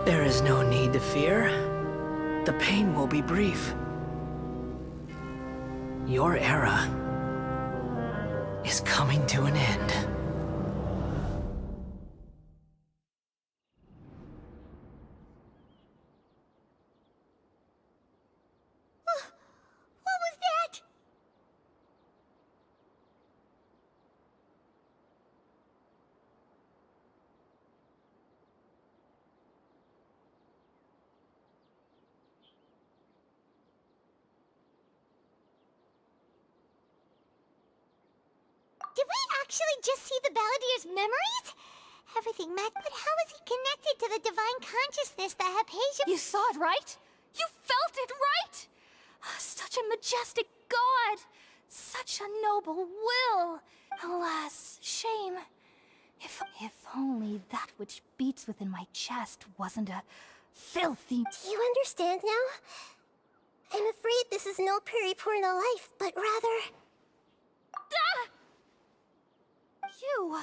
There is no need to fear. The pain will be brief. Your era is coming to an end. What was that? Did we actually just see the Balladier's memories? Everything mad, but how is he connected to the divine consciousness that Hypatia... You saw it, right? You felt it, right? Such a majestic god! Such a noble will! Alas, shame. If only that which beats within my chest wasn't a filthy... Do you understand now? I'm afraid this is no Puripurna life, but rather... Ah! You...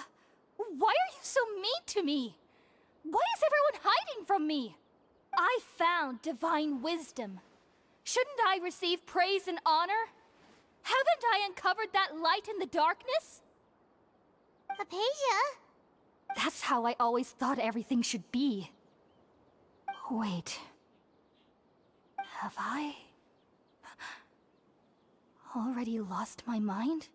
Why are you so mean to me? Why is everyone hiding from me? I found divine wisdom. Shouldn't I receive praise and honor? Haven't I uncovered that light in the darkness? Hypatia? That's how I always thought everything should be. Wait. Have I... already lost my mind?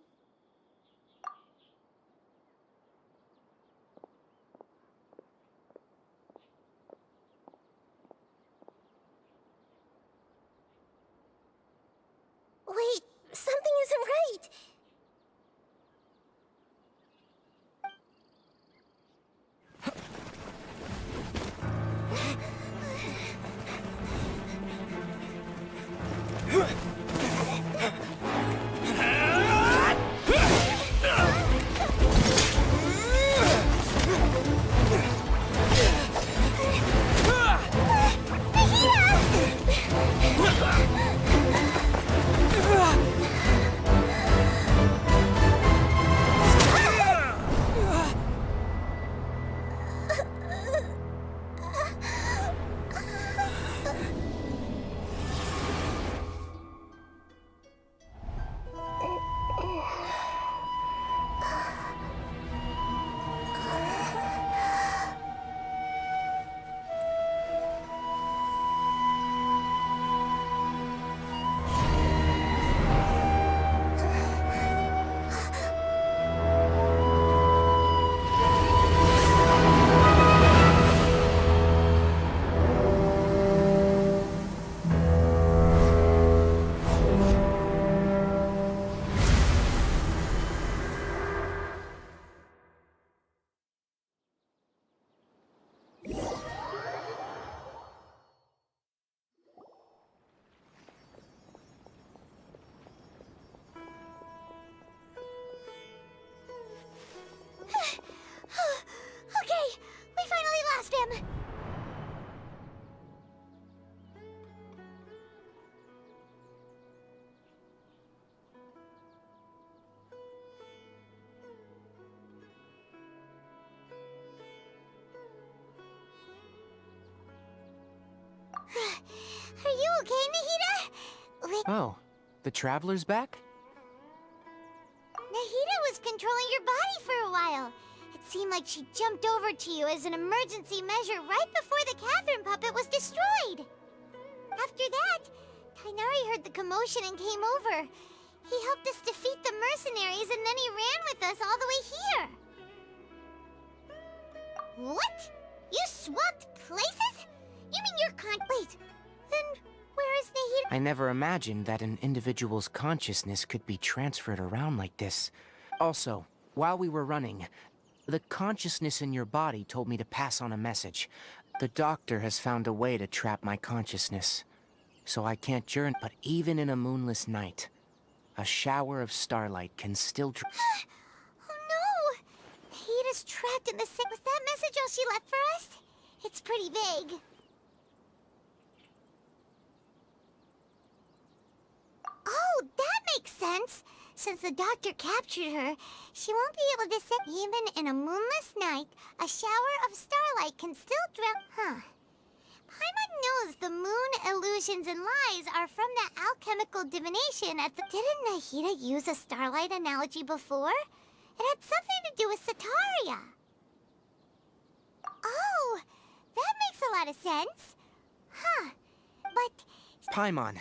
Wait, something isn't right. Are you okay, Nahida? Wait, Oh, the Traveler's back? Nahida was controlling your body for a while. It seemed like she jumped over to you as an emergency measure right before the Catherine puppet was destroyed. After that, Tainari heard the commotion and came over. He helped us defeat the mercenaries and then he ran with us all the way here. What? You swapped places? You mean you're Wait, then where is Nahida? I never imagined that an individual's consciousness could be transferred around like this. Also, while we were running, the consciousness in your body told me to pass on a message. The doctor has found a way to trap my consciousness, so I can't journey. But even in a moonless night, a shower of starlight can still Oh no! Nahida's trapped in the sick. Was that message all she left for us? It's pretty vague. Oh, that makes sense. Since the doctor captured her, she won't be able to sit. Even in a moonless night, a shower of starlight can still drown. Huh. Paimon knows the moon illusions and lies are from the alchemical divination at the... Didn't Nahida use a starlight analogy before? It had something to do with Sataria. Oh, that makes a lot of sense. Huh. But... Paimon,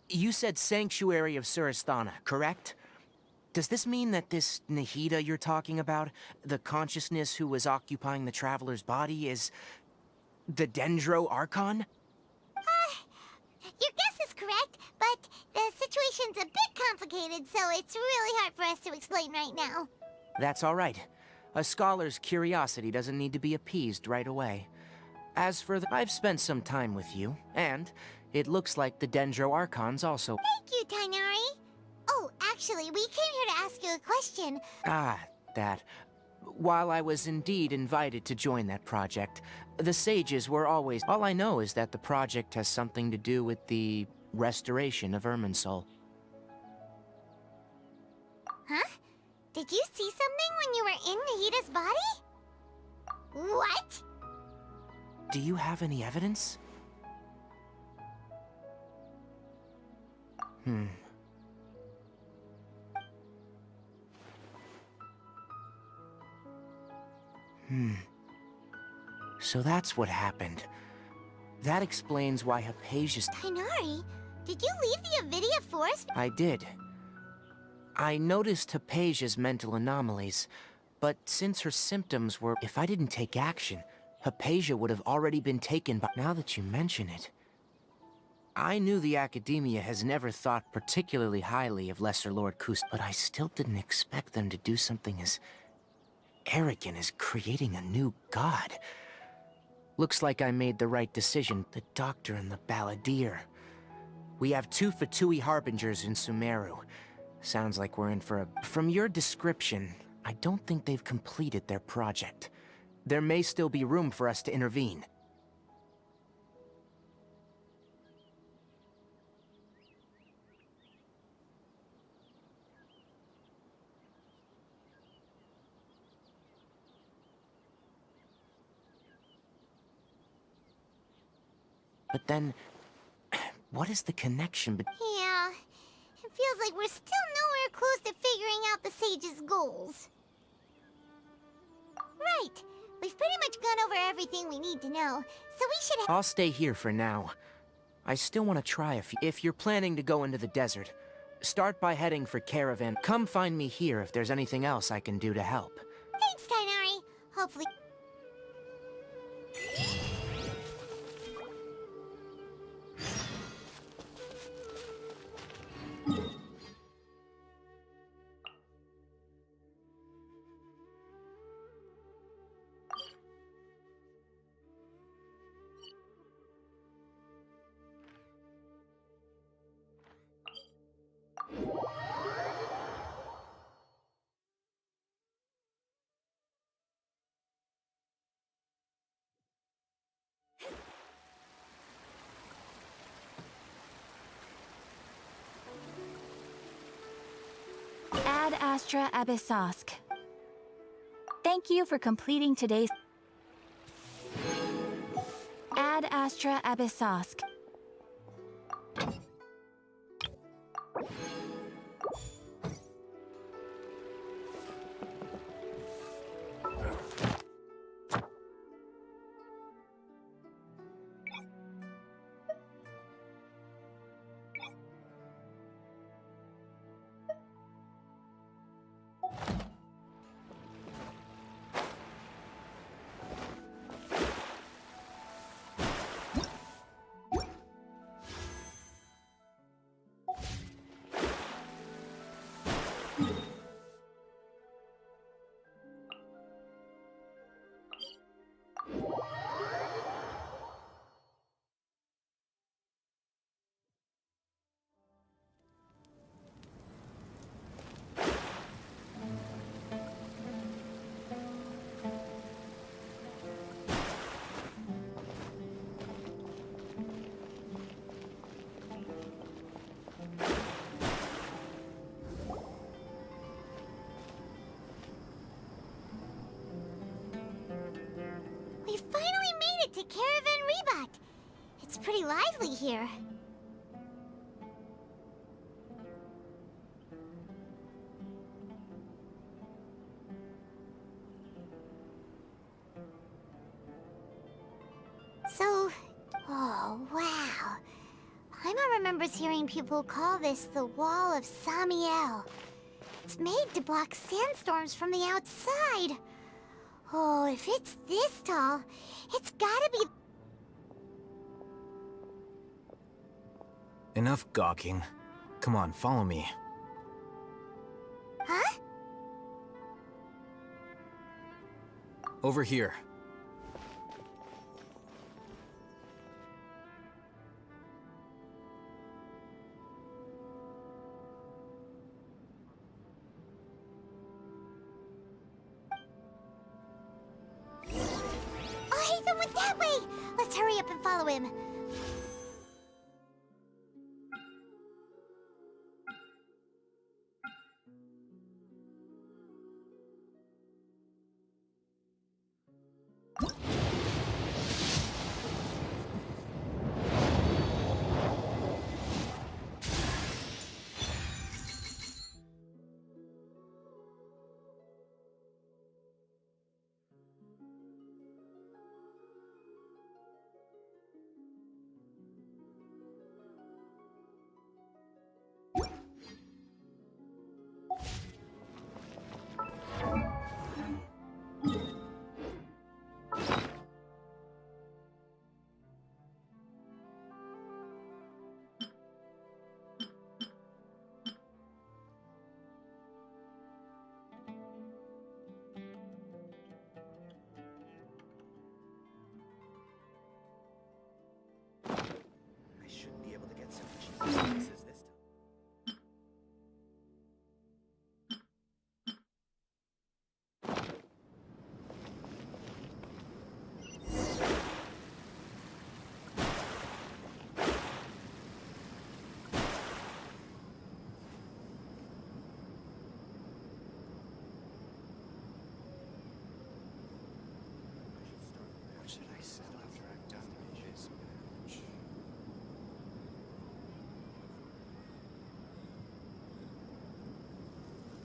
you said Sanctuary of Surasthana, correct? Does this mean that this Nahida you're talking about, the consciousness who was occupying the Traveler's body, is the Dendro Archon? Your guess is correct, but the situation's a bit complicated, so it's really hard for us to explain right now. That's all right. A scholar's curiosity doesn't need to be appeased right away. As for the... I've spent some time with you, and it looks like the Dendro Archon's also... Thank you, Tainari. Oh, actually, we came here to ask you a question. Ah, that. While I was indeed invited to join that project, the sages were always... All I know is that the project has something to do with the restoration of Irminsul. Huh? Did you see something when you were in Nahida's body? What? Do you have any evidence? So that's what happened. That explains why Hypatia's... Tainari, did you leave the Avidia forest? I did. I noticed Hypatia's mental anomalies, but since her symptoms were... If I didn't take action, Hypatia would have already been taken by... Now that you mention it... I knew the Academia has never thought particularly highly of Lesser Lord Kust, but I still didn't expect them to do something as arrogant as creating a new god. Looks like I made the right decision. The Doctor and the Balladeer. We have 2 Fatui Harbingers in Sumeru. Sounds like we're in for a... From your description, I don't think they've completed their project. There may still be room for us to intervene. But then, what is the connection between... Yeah, it feels like we're still nowhere close to figuring out the Sage's goals. Right, we've pretty much gone over everything we need to know, so we should... I'll stay here for now. I still want to try a few... If you're planning to go into the desert, start by heading for Caravan. Come find me here if there's anything else I can do to help. Thanks, Tainari. Hopefully... Ad Astra Abyssosk. Thank you for completing today's... Ad Astra Abyssosk. it to Caravan Rebut. It's pretty lively here. So, oh wow. Paimon remembers hearing people call this the Wall of Samiel. It's made to block sandstorms from the outside. Oh, if it's this tall, it's gotta be... Enough gawking. Come on, follow me. Huh? Over here. Oh, Haytham went that way! Let's hurry up and follow him.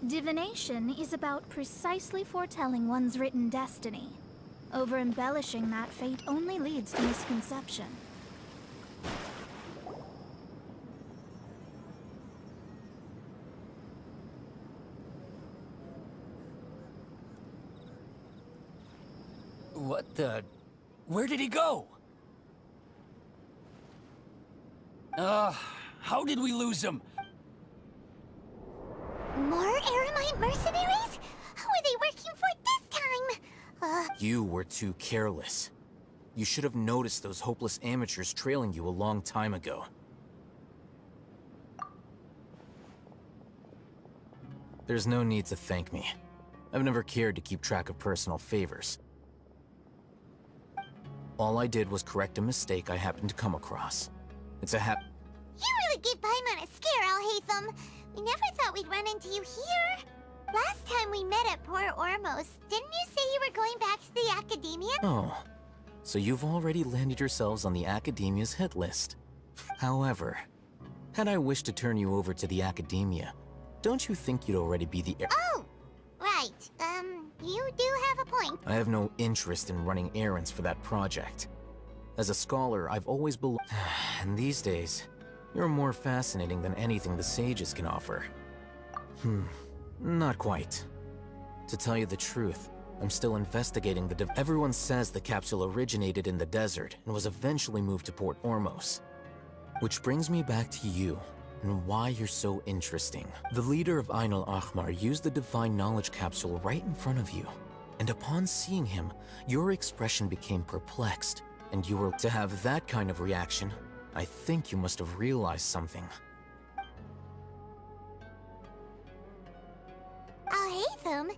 Divination is about precisely foretelling one's written destiny. Over-embellishing that fate only leads to misconception. What the... Where did he go? How did we lose him? More Aramite mercenaries? Who are they working for this time? You were too careless. You should have noticed those hopeless amateurs trailing you a long time ago. There's no need to thank me. I've never cared to keep track of personal favors. All I did was correct a mistake I happened to come across. It's a You really gave Paimon a scare, Alhaitham. We never thought we'd run into you here. Last time we met at Port Ormos, didn't you say you were going back to the Academia? Oh, so you've already landed yourselves on the Academia's hit list. However, had I wished to turn you over to the Academia, don't you think you'd already be the Oh, right. You do have a point. I have no interest in running errands for that project. As a scholar, I've always believed... And these days, you're more fascinating than anything the sages can offer. Not quite. To tell you the truth, I'm still investigating the Everyone says the capsule originated in the desert and was eventually moved to Port Ormos. Which brings me back to you, and why you're so interesting. The leader of Ain al-Ahmar used the Divine Knowledge Capsule right in front of you, and upon seeing him, your expression became perplexed, and you were to have that kind of reaction. I think you must have realized something. Alhaitham,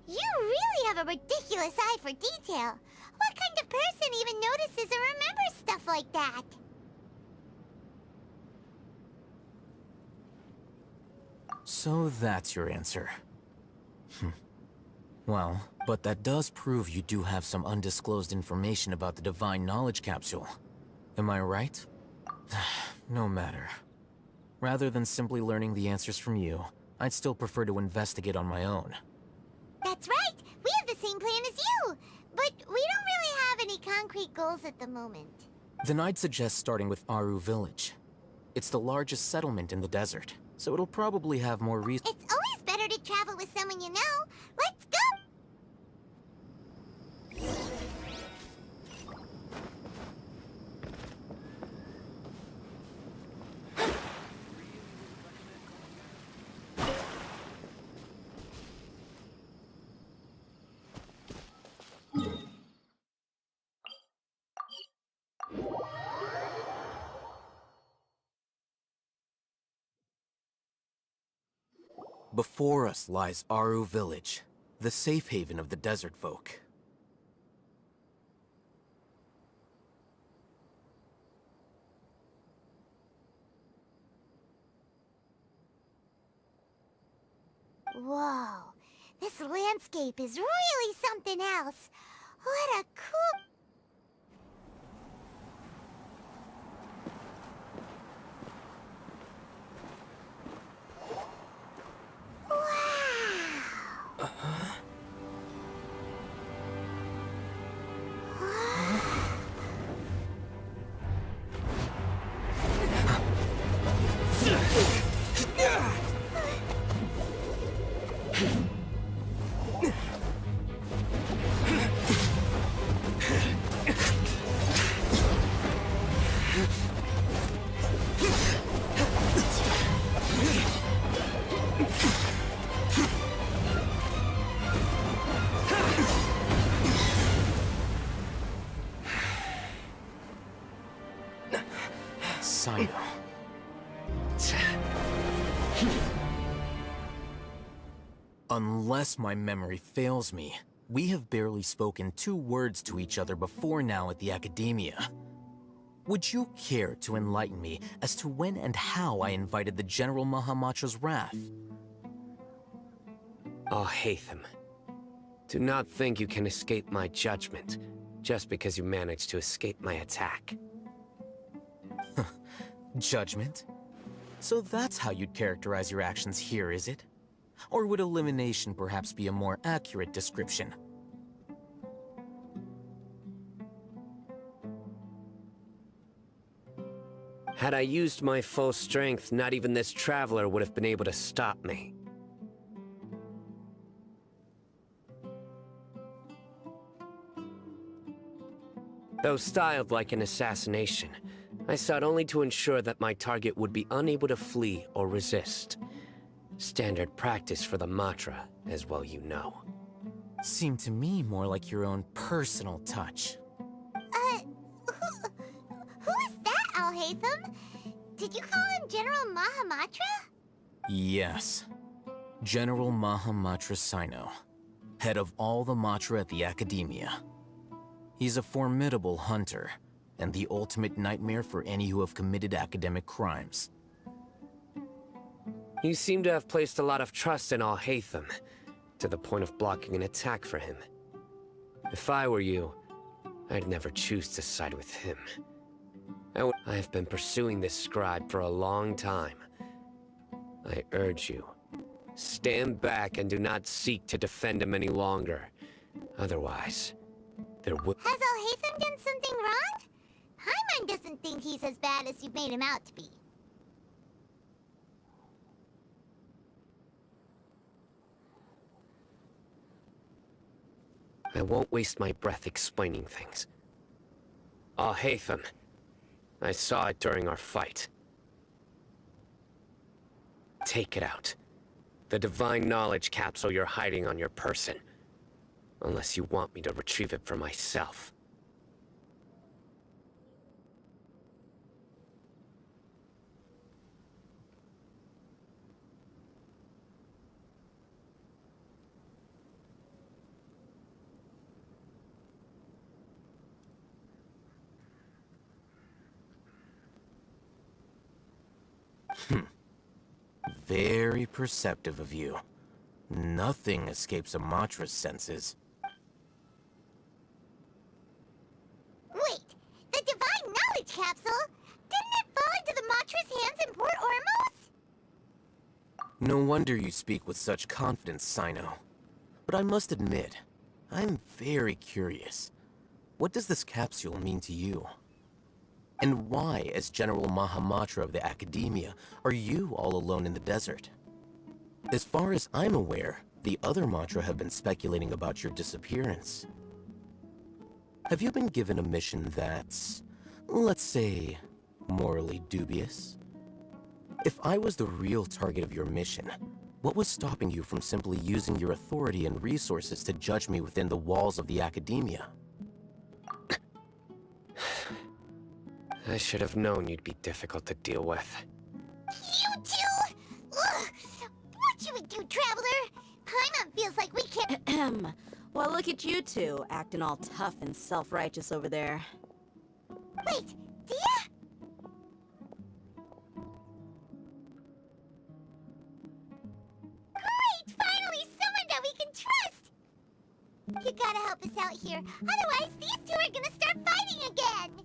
you really have a ridiculous eye for detail. What kind of person even notices or remembers stuff like that? So that's your answer. Well, But that does prove you do have some undisclosed information about the Divine Knowledge Capsule. Am I right? No matter. Rather than simply learning the answers from you, I'd still prefer to investigate on my own. That's right! We have the same plan as you! But we don't really have any concrete goals at the moment. Then I'd suggest starting with Aru Village. It's the largest settlement in the desert, so it'll probably have more reasons. It's always better to travel with someone you know. Let's go! Before us lies Aru Village, the safe haven of the desert folk. Whoa, this landscape is really something else. What a cool... Sino. Unless my memory fails me, we have barely spoken 2 words to each other before now at the Academia. Would you care to enlighten me as to when and how I invited the General Mahamatra's wrath? Oh, Hatham. Do not think you can escape my judgment, just because you managed to escape my attack. Judgment? So that's how you'd characterize your actions here, is it? Or would elimination perhaps be a more accurate description? Had I used my full strength, not even this traveler would have been able to stop me. Though styled like an assassination, I sought only to ensure that my target would be unable to flee or resist. Standard practice for the Matra, as well you know. Seemed to me more like your own personal touch. Who is that, Al-Haytham? Did you call him General Mahamatra? Yes. General Mahamatra Sino, head of all the Matra at the Academia. He's a formidable hunter, and the ultimate nightmare for any who have committed academic crimes. You seem to have placed a lot of trust in Al-Haytham, to the point of blocking an attack for him. If I were you, I'd never choose to side with him. I have been pursuing this scribe for a long time. I urge you, stand back and do not seek to defend him any longer. Otherwise, there will— Has Al-Haytham done something wrong? Paimon doesn't think he's as bad as you made him out to be. I won't waste my breath explaining things. Al-Haytham, I saw it during our fight. Take it out. The Divine Knowledge Capsule you're hiding on your person. Unless you want me to retrieve it for myself. Very perceptive of you. Nothing escapes a Matra's senses. No wonder you speak with such confidence, Sino. But I must admit, I'm very curious. What does this capsule mean to you? And why, as General Mahamatra of the Academia, are you all alone in the desert? As far as I'm aware, the other Matra have been speculating about your disappearance. Have you been given a mission that's, let's say, morally dubious? If I was the real target of your mission, what was stopping you from simply using your authority and resources to judge me within the walls of the Academia? I should have known you'd be difficult to deal with. You two! Ugh. What you would do, Traveler? Paimon feels like we can't... Well, look at you two, acting all tough and self-righteous over there. Wait, Dia? Great! Finally, someone that we can trust! You gotta help us out here, otherwise these two are gonna start fighting again!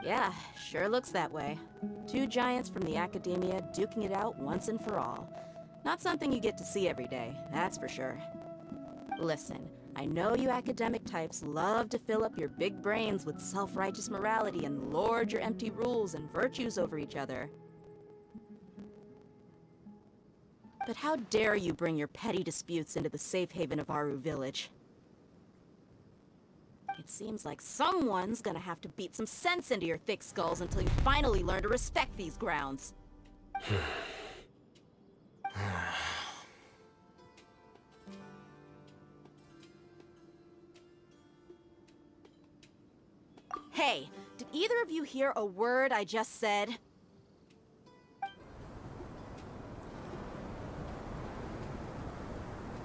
Yeah, sure looks that way. Two giants from the Academia duking it out once and for all. Not something you get to see every day, that's for sure. Listen, I know you academic types love to fill up your big brains with self-righteous morality and lord your empty rules and virtues over each other. But how dare you bring your petty disputes into the safe haven of Aru Village? It seems like someone's gonna have to beat some sense into your thick skulls until you finally learn to respect these grounds. Hey, did either of you hear a word I just said?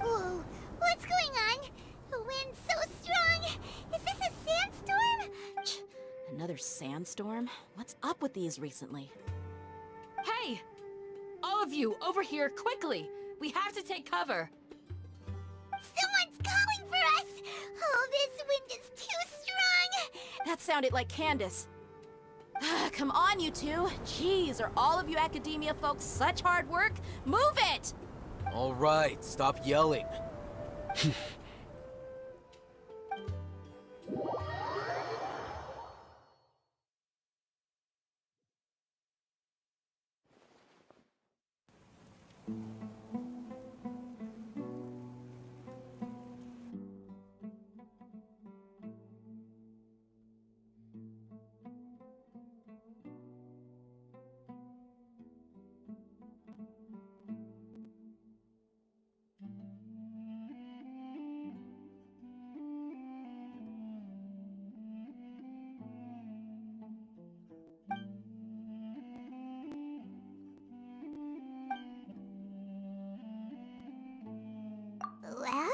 Whoa, what's going on? The wind's so strong! Is this a sandstorm? Another sandstorm? What's up with these recently? Hey! All of you, over here, quickly! We have to take cover! Someone's calling for us! Oh, this wind is too strong! That sounded like Candace. Come on, you two. Jeez, are all of you Academia folks such hard work? Move it! All right, stop yelling. Well,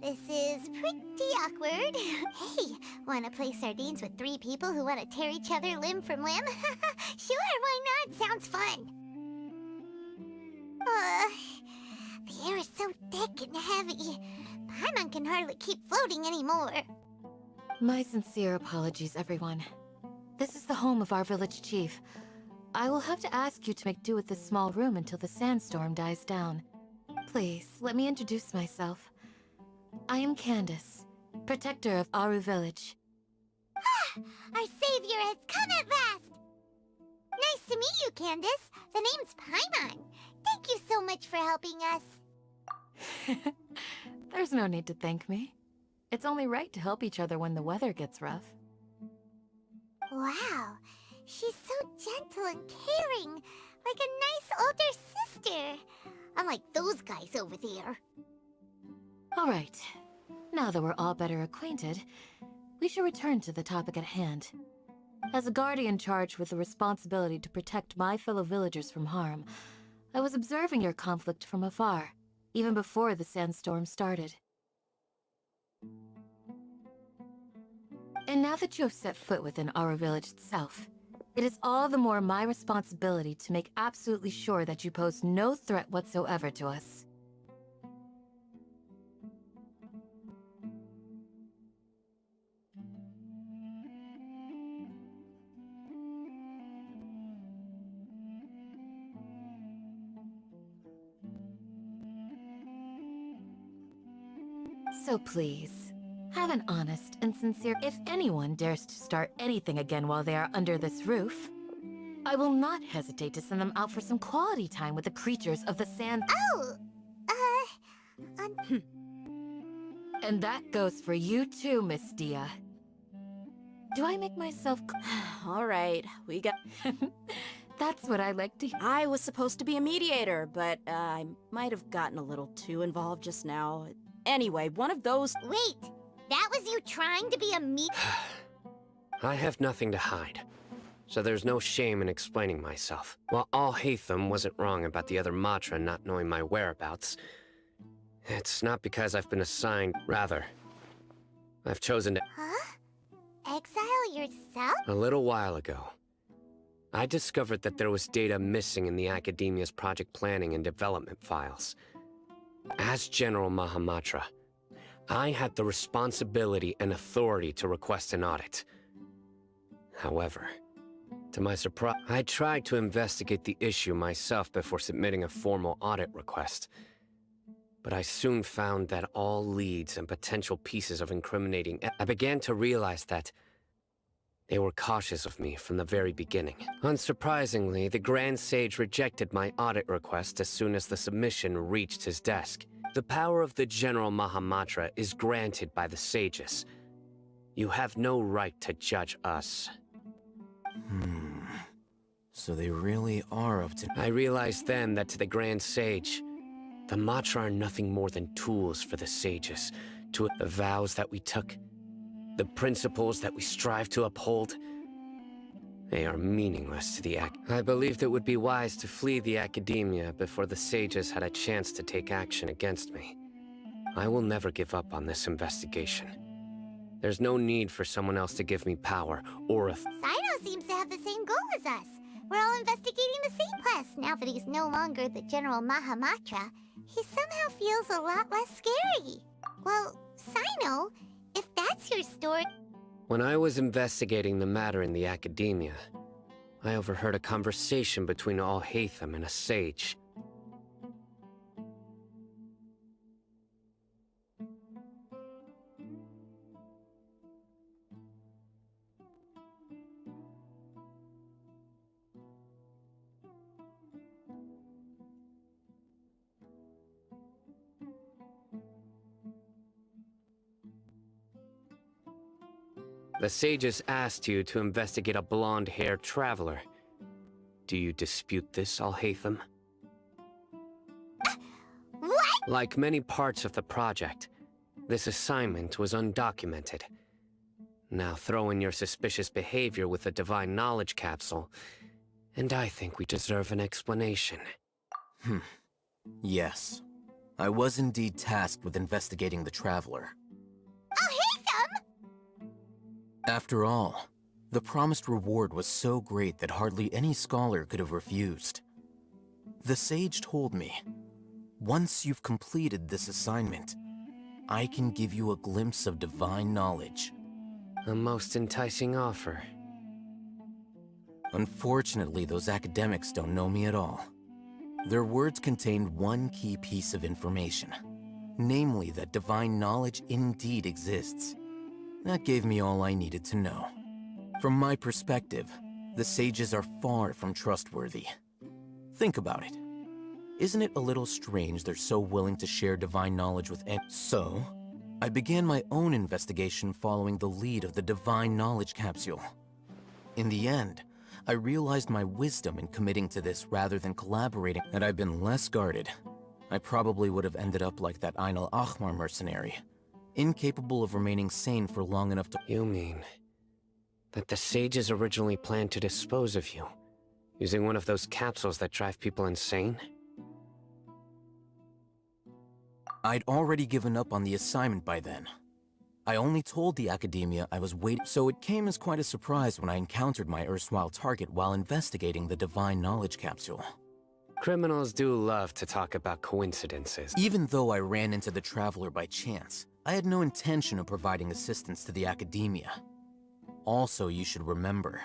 this is pretty awkward. Hey, wanna play sardines with three people who want to tear each other limb from limb? Sure, why not? Sounds fun. The air is so thick and heavy. Paimon can hardly keep floating anymore. My sincere apologies, everyone. This is the home of our village chief. I will have to ask you to make do with this small room until the sandstorm dies down. Please, let me introduce myself. I am Candace, protector of Aru Village. Our savior has come at last! Nice to meet you, Candace. The name's Paimon. Thank you so much for helping us. There's no need to thank me. It's only right to help each other when the weather gets rough. Wow, she's so gentle and caring, like a nice older sister. Unlike those guys over there. All right. Now that we're all better acquainted, we should return to the topic at hand. As a guardian charged with the responsibility to protect my fellow villagers from harm, I was observing your conflict from afar, even before the sandstorm started. And now that you have set foot within our village itself, it is all the more my responsibility to make absolutely sure that you pose no threat whatsoever to us. So please, have an honest and sincere... If anyone dares to start anything again while they are under this roof, I will not hesitate to send them out for some quality time with the creatures of the sand. Oh! And that goes for you too, Miss Dia. Do I make myself... All right, we got... That's what I like to... I was supposed to be a mediator, but I might have gotten a little too involved just now. Anyway, one of those... Wait, that was you trying to be a me- I have nothing to hide, so there's no shame in explaining myself. While Al-Haytham wasn't wrong about the other Matra not knowing my whereabouts, it's not because I've been assigned. Rather, I've chosen to... Huh? Exile yourself? A little while ago, I discovered that there was data missing in the Academia's project planning and development files. As General Mahamatra, I had the responsibility and authority to request an audit. However, to my surprise, I tried to investigate the issue myself before submitting a formal audit request. But I soon found that all leads and potential pieces of incriminating... I began to realize that they were cautious of me from the very beginning. Unsurprisingly, the Grand Sage rejected my audit request as soon as the submission reached his desk. The power of the General Mahamatra is granted by the Sages. You have no right to judge us. So they really are up to... I realized then that to the Grand Sage, the Matra are nothing more than tools for the Sages. To the vows that we took, the principles that we strive to uphold, they are meaningless to the I believed it would be wise to flee the Academia before the Sages had a chance to take action against me. I will never give up on this investigation. There's no need for someone else to give me power or Sino seems to have the same goal as us. We're all investigating the same quest. Now that he's no longer the General Mahamatra, he somehow feels a lot less scary. Well, Sino, if that's your story... When I was investigating the matter in the Academia, I overheard a conversation between Al-Haytham and a sage. The sages asked you to investigate a blonde-haired traveler. Do you dispute this, Al-Haytham? What? Like many parts of the project, this assignment was undocumented. Now throw in your suspicious behavior with the Divine Knowledge Capsule, and I think we deserve an explanation. Yes. I was indeed tasked with investigating the Traveler. After all, the promised reward was so great that hardly any scholar could have refused. The sage told me, once you've completed this assignment, I can give you a glimpse of divine knowledge. A most enticing offer. Unfortunately, those academics don't know me at all. Their words contained one key piece of information, namely that divine knowledge indeed exists. That gave me all I needed to know. From my perspective, the sages are far from trustworthy. Think about it. Isn't it a little strange they're so willing to share divine knowledge with anyone? So, I began my own investigation following the lead of the Divine Knowledge Capsule. In the end, I realized my wisdom in committing to this rather than collaborating. Had I been less guarded, I probably would have ended up like that Ain al-Ahmar mercenary, incapable of remaining sane for long enough to— You mean that the sages originally planned to dispose of you, using one of those capsules that drive people insane? I'd already given up on the assignment by then. I only told the Academia I was waiting, so it came as quite a surprise when I encountered my erstwhile target while investigating the Divine Knowledge Capsule. Criminals do love to talk about coincidences. Even though I ran into the Traveler by chance, I had no intention of providing assistance to the Academia. Also, you should remember,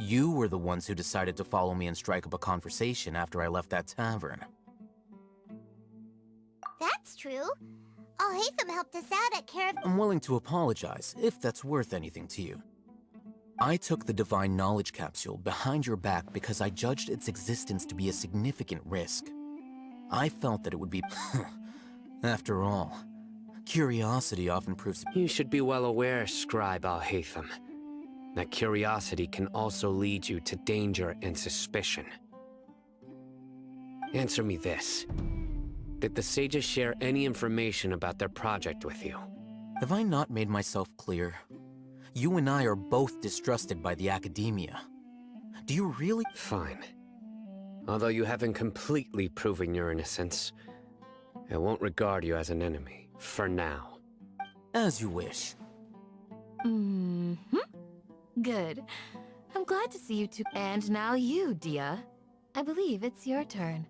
You were the ones who decided to follow me and strike up a conversation after I left that tavern. That's true. Alhaitham helped us out at Care of... I'm willing to apologize, if that's worth anything to you. I took the Divine Knowledge Capsule behind your back because I judged its existence to be a significant risk. I felt that it would be... After all, curiosity often proves... You should be well aware, Scribe Alhaitham, that curiosity can also lead you to danger and suspicion. Answer me this. Did the sages share any information about their project with you? Have I not made myself clear? You and I are both distrusted by the academia. Do you really— Fine. Although you haven't completely proven your innocence, I won't regard you as an enemy, for now. As you wish. Good. I'm glad to see you two. And now you, Dia. I believe it's your turn.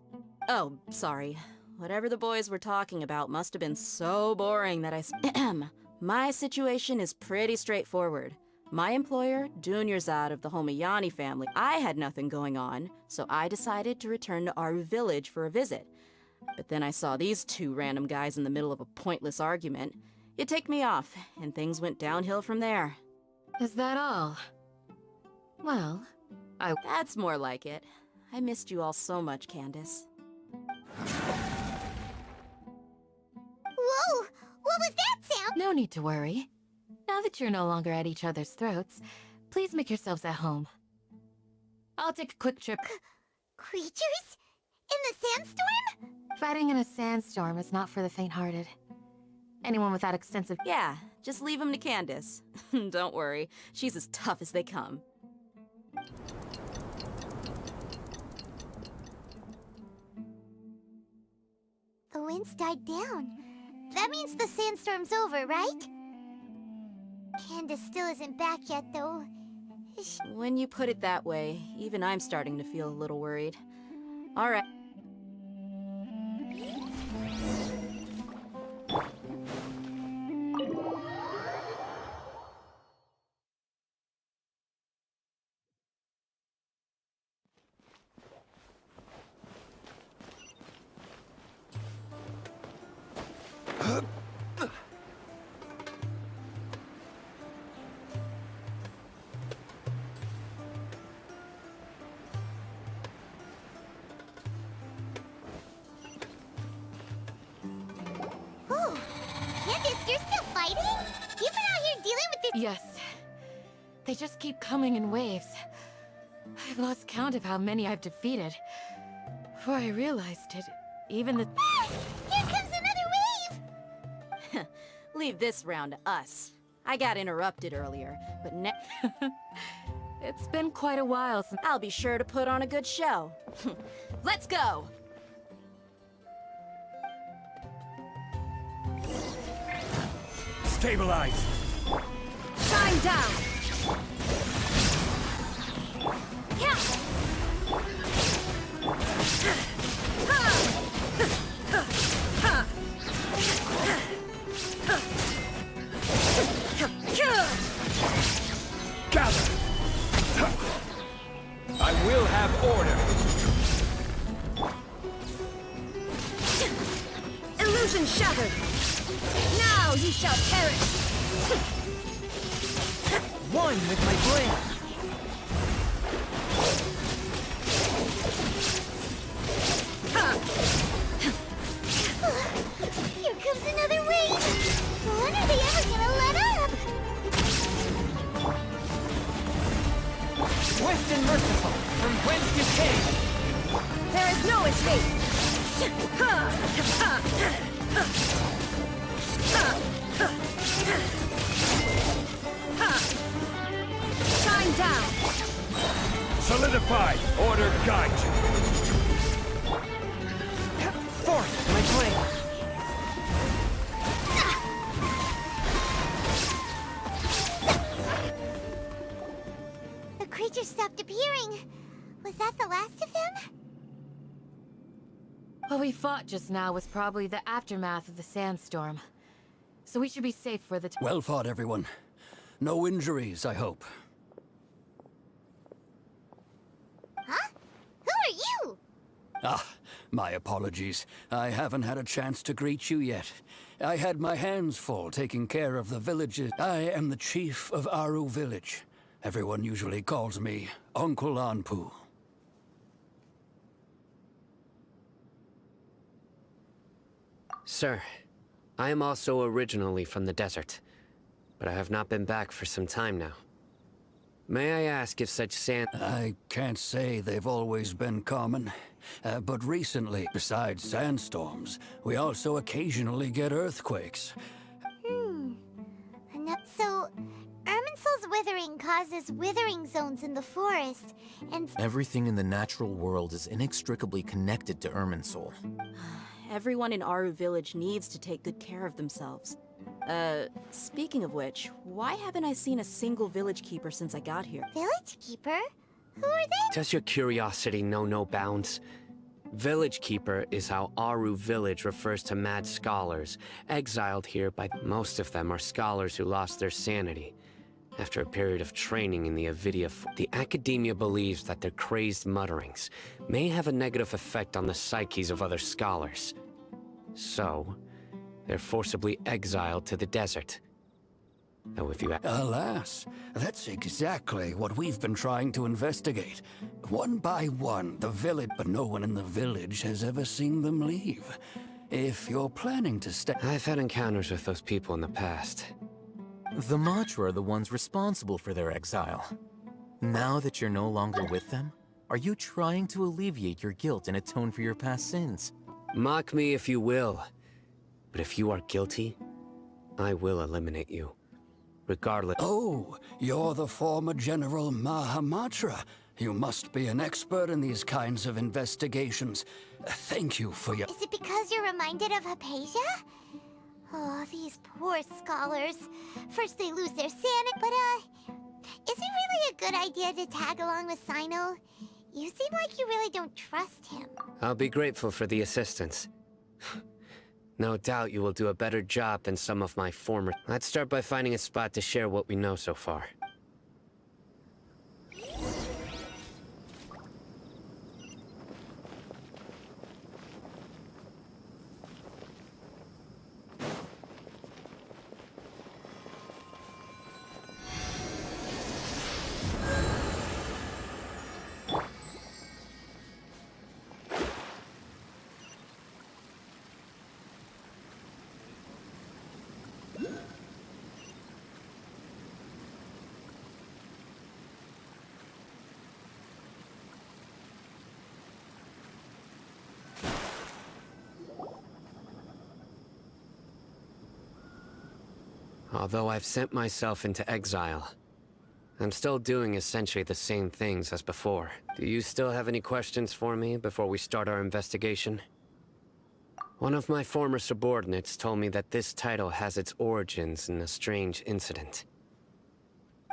Oh, sorry. Whatever the boys were talking about must have been so boring that My situation is pretty straightforward. My employer, Dunyarzad of the Homayani family, I had nothing going on, so I decided to return to Aru village for a visit. But then I saw these two random guys in the middle of a pointless argument. It ticked me off, and things went downhill from there. Is that all? Well, That's more like it. I missed you all so much, Candace. Whoa! What was that sound? No need to worry. Now that you're no longer at each other's throats, please make yourselves at home. I'll take a quick trip. Creatures? In the sandstorm? Fighting in a sandstorm is not for the faint-hearted. Anyone without extensive— Yeah, just leave them to Candace. Don't worry, she's as tough as they come. The winds died down. That means the sandstorm's over, right? Candace still isn't back yet, though. When you put it that way, even I'm starting to feel a little worried. All right. Yes. They just keep coming in waves. I've lost count of how many I've defeated. Before I realized it, even the— Here comes another wave! Leave this round to us. I got interrupted earlier, but It's been quite a while since— I'll be sure to put on a good show. Let's go! Stabilize! Shine down! Yeah! Gather! I will have order! Illusion shattered! Now you shall perish! One with my blade! Here comes another wave! When are they ever gonna let up? Swift and merciful, from whence you came! There is no escape! Shine down! Solidified! Order guide you! Forth my blade! The creature stopped appearing. Was that the last of them? What we fought just now was probably the aftermath of the sandstorm. So we should be safe for the— Well fought, everyone. No injuries, I hope. Ah, my apologies. I haven't had a chance to greet you yet. I had my hands full taking care of the villages. I am the chief of Aru Village. Everyone usually calls me Uncle Anpu. Sir, I am also originally from the desert, but I have not been back for some time now. May I ask if such sand... I can't say they've always been common, but recently, besides sandstorms, we also occasionally get earthquakes. So, Irminsul's withering causes withering zones in the forest, and... Everything in the natural world is inextricably connected to Irminsul. Everyone in Aru Village needs to take good care of themselves. Speaking of which, why haven't I seen a single village keeper since I got here? Village keeper? Who are they? Does your curiosity know no bounds? Village Keeper is how Aru Village refers to mad scholars, exiled here by... Most of them are scholars who lost their sanity after a period of training in the NVIDIA... The Academia believes that their crazed mutterings may have a negative effect on the psyches of other scholars. So, they're forcibly exiled to the desert. Though if you... Alas, that's exactly what we've been trying to investigate. One by one, the village... But no one in the village has ever seen them leave. If you're planning to stay... I've had encounters with those people in the past. The Matra are the ones responsible for their exile. Now that you're no longer with them, are you trying to alleviate your guilt and atone for your past sins? Mock me if you will, but if you are guilty, I will eliminate you. Regardless... Oh, you're the former General Mahamatra. You must be an expert in these kinds of investigations. Thank you for your... Is it because you're reminded of Hypatia? Oh, these poor scholars. First they lose their sanity, but is it really a good idea to tag along with Sino? You seem like you really don't trust him. I'll be grateful for the assistance. No doubt you will do a better job than some of my former... Let's start by finding a spot to share what we know so far. Although I've sent myself into exile, I'm still doing essentially the same things as before. Do you still have any questions for me before we start our investigation? One of my former subordinates told me that this title has its origins in a strange incident.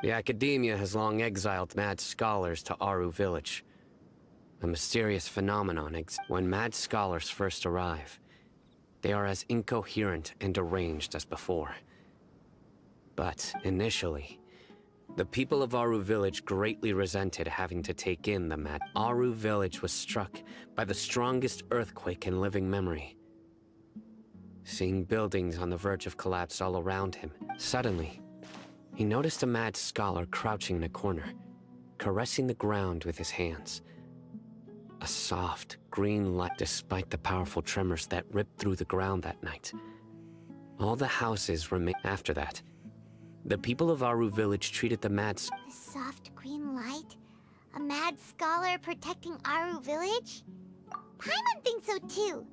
The Academia has long exiled mad scholars to Aru Village. A mysterious phenomenon when mad scholars first arrive, they are as incoherent and deranged as before. But initially, the people of Aru Village greatly resented having to take in the mad. Aru Village was struck by the strongest earthquake in living memory. Seeing buildings on the verge of collapse all around him, suddenly, he noticed a mad scholar crouching in a corner, caressing the ground with his hands. A soft, green light, despite the powerful tremors that ripped through the ground that night. All the houses remained after that. The people of Aru Village treated the mad... A soft green light? A mad scholar protecting Aru Village? Paimon thinks so too.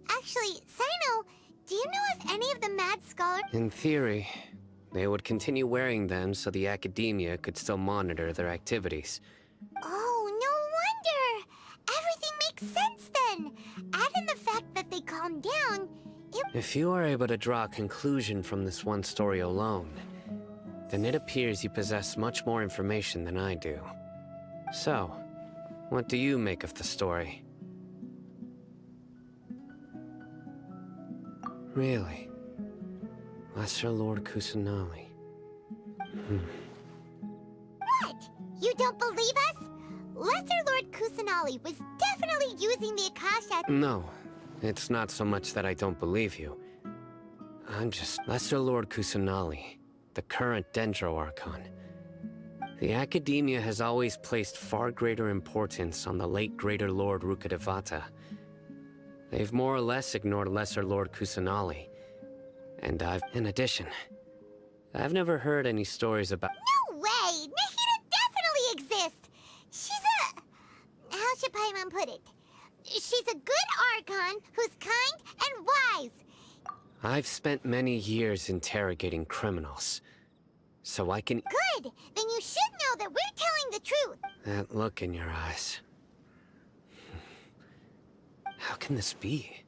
Actually, Sino, do you know if any of the mad scholars... In theory, they would continue wearing them so the Academia could still monitor their activities. Oh, no wonder! Everything makes sense then! Add in the fact that they calmed down, If you are able to draw a conclusion from this one story alone, then it appears you possess much more information than I do. So, what do you make of the story? Really? Lesser Lord Kusanali. What? You don't believe us? Lesser Lord Kusanali was definitely definitely using the Akasha. No, it's not so much that I don't believe you. I'm just Lesser Lord Kusanali, the current Dendro Archon. The Academia has always placed far greater importance on the late Greater Lord Rukkhadevata. They've more or less ignored Lesser Lord Kusanali. And in addition, I've never heard any stories about— No way! Nahida definitely exists! She's a... how should Paimon put it? She's a good Archon who's kind and wise. I've spent many years interrogating criminals, so I can— Good! Then you should know that we're telling the truth. That look in your eyes. How can this be?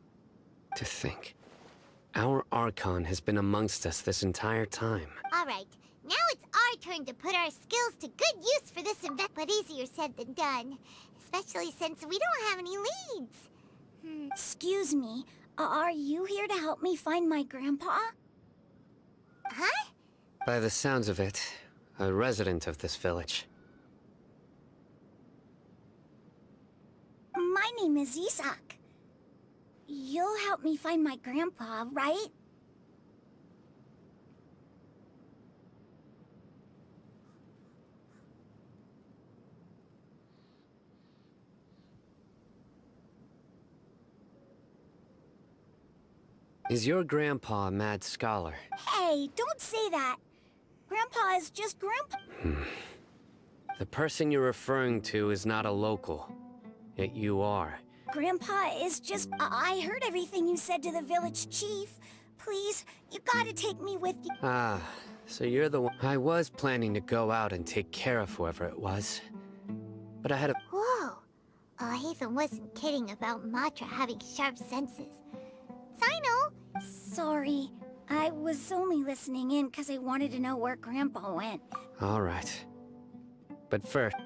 To think, our Archon has been amongst us this entire time. Alright, now it's our turn to put our skills to good use for this event, but easier said than done. Especially since we don't have any leads. Excuse me, are you here to help me find my grandpa? Huh? By the sounds of it, a resident of this village. My name is Isak. You'll help me find my grandpa, right? Is your grandpa a mad scholar? Hey, don't say that. Grandpa is just Grandpa. The person you're referring to is not a local, yet you are. Grandpa is just... I heard everything you said to the village chief. Please, you gotta take me with you. Ah, so you're the one. I was planning to go out and take care of whoever it was, but I had a... Whoa. Hatham wasn't kidding about Matra having sharp senses. Sino! Sorry. I was only listening in because I wanted to know where Grandpa went. All right. But first...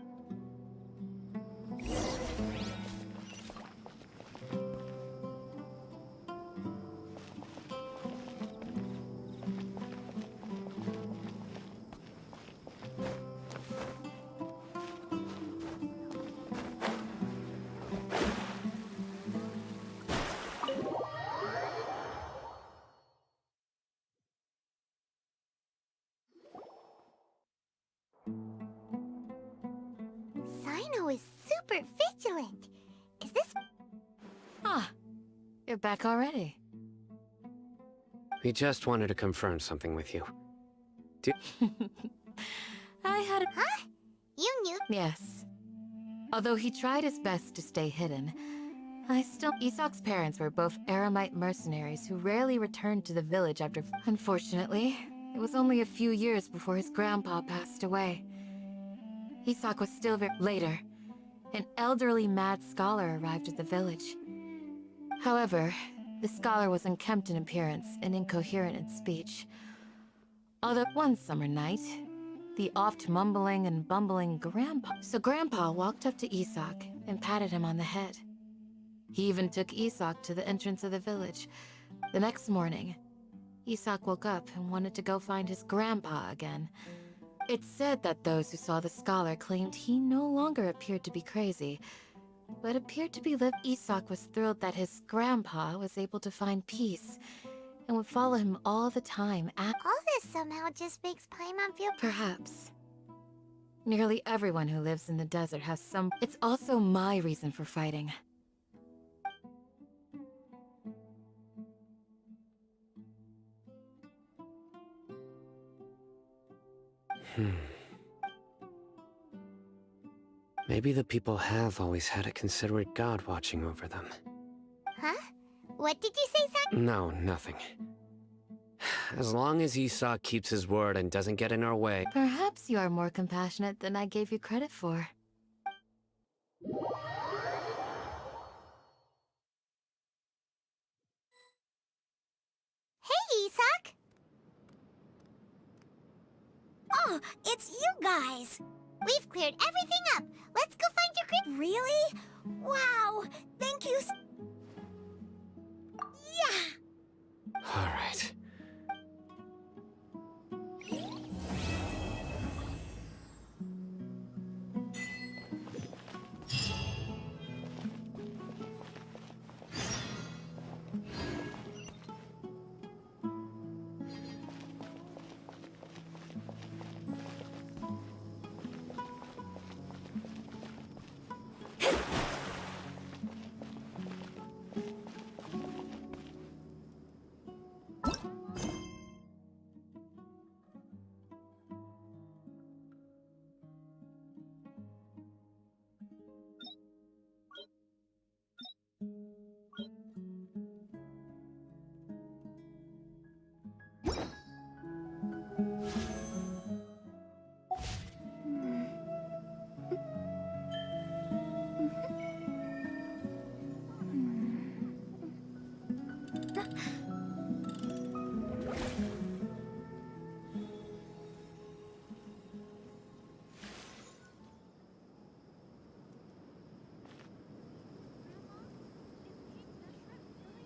Sino is super vigilant. Is this... Ah, you're back already. We just wanted to confirm something with you. I had a... Huh? You knew? Yes. Although he tried his best to stay hidden, Isak's parents were both Aramite mercenaries who rarely returned to the village after... Unfortunately, it was only a few years before his grandpa passed away. Isak was still very... Later, an elderly mad scholar arrived at the village. However, the scholar was unkempt in appearance and incoherent in speech. Although one summer night, the oft mumbling and bumbling Grandpa walked up to Isak and patted him on the head. He even took Isak to the entrance of the village. The next morning, Isak woke up and wanted to go find his grandpa again. It's said that those who saw the scholar claimed he no longer appeared to be crazy, but appeared to be living. Isak was thrilled that his grandpa was able to find peace and would follow him all the time. All this somehow just makes Paimon feel... Perhaps. Nearly everyone who lives in the desert has some... It's also my reason for fighting. Maybe the people have always had a considerate god watching over them. Huh? What did you say, son? No, nothing. As long as Isak keeps his word and doesn't get in our way... Perhaps you are more compassionate than I gave you credit for. Hey, Isak! Oh, it's you guys! We've cleared everything up. Let's go find your Really? Wow! Thank you. Yeah! All right.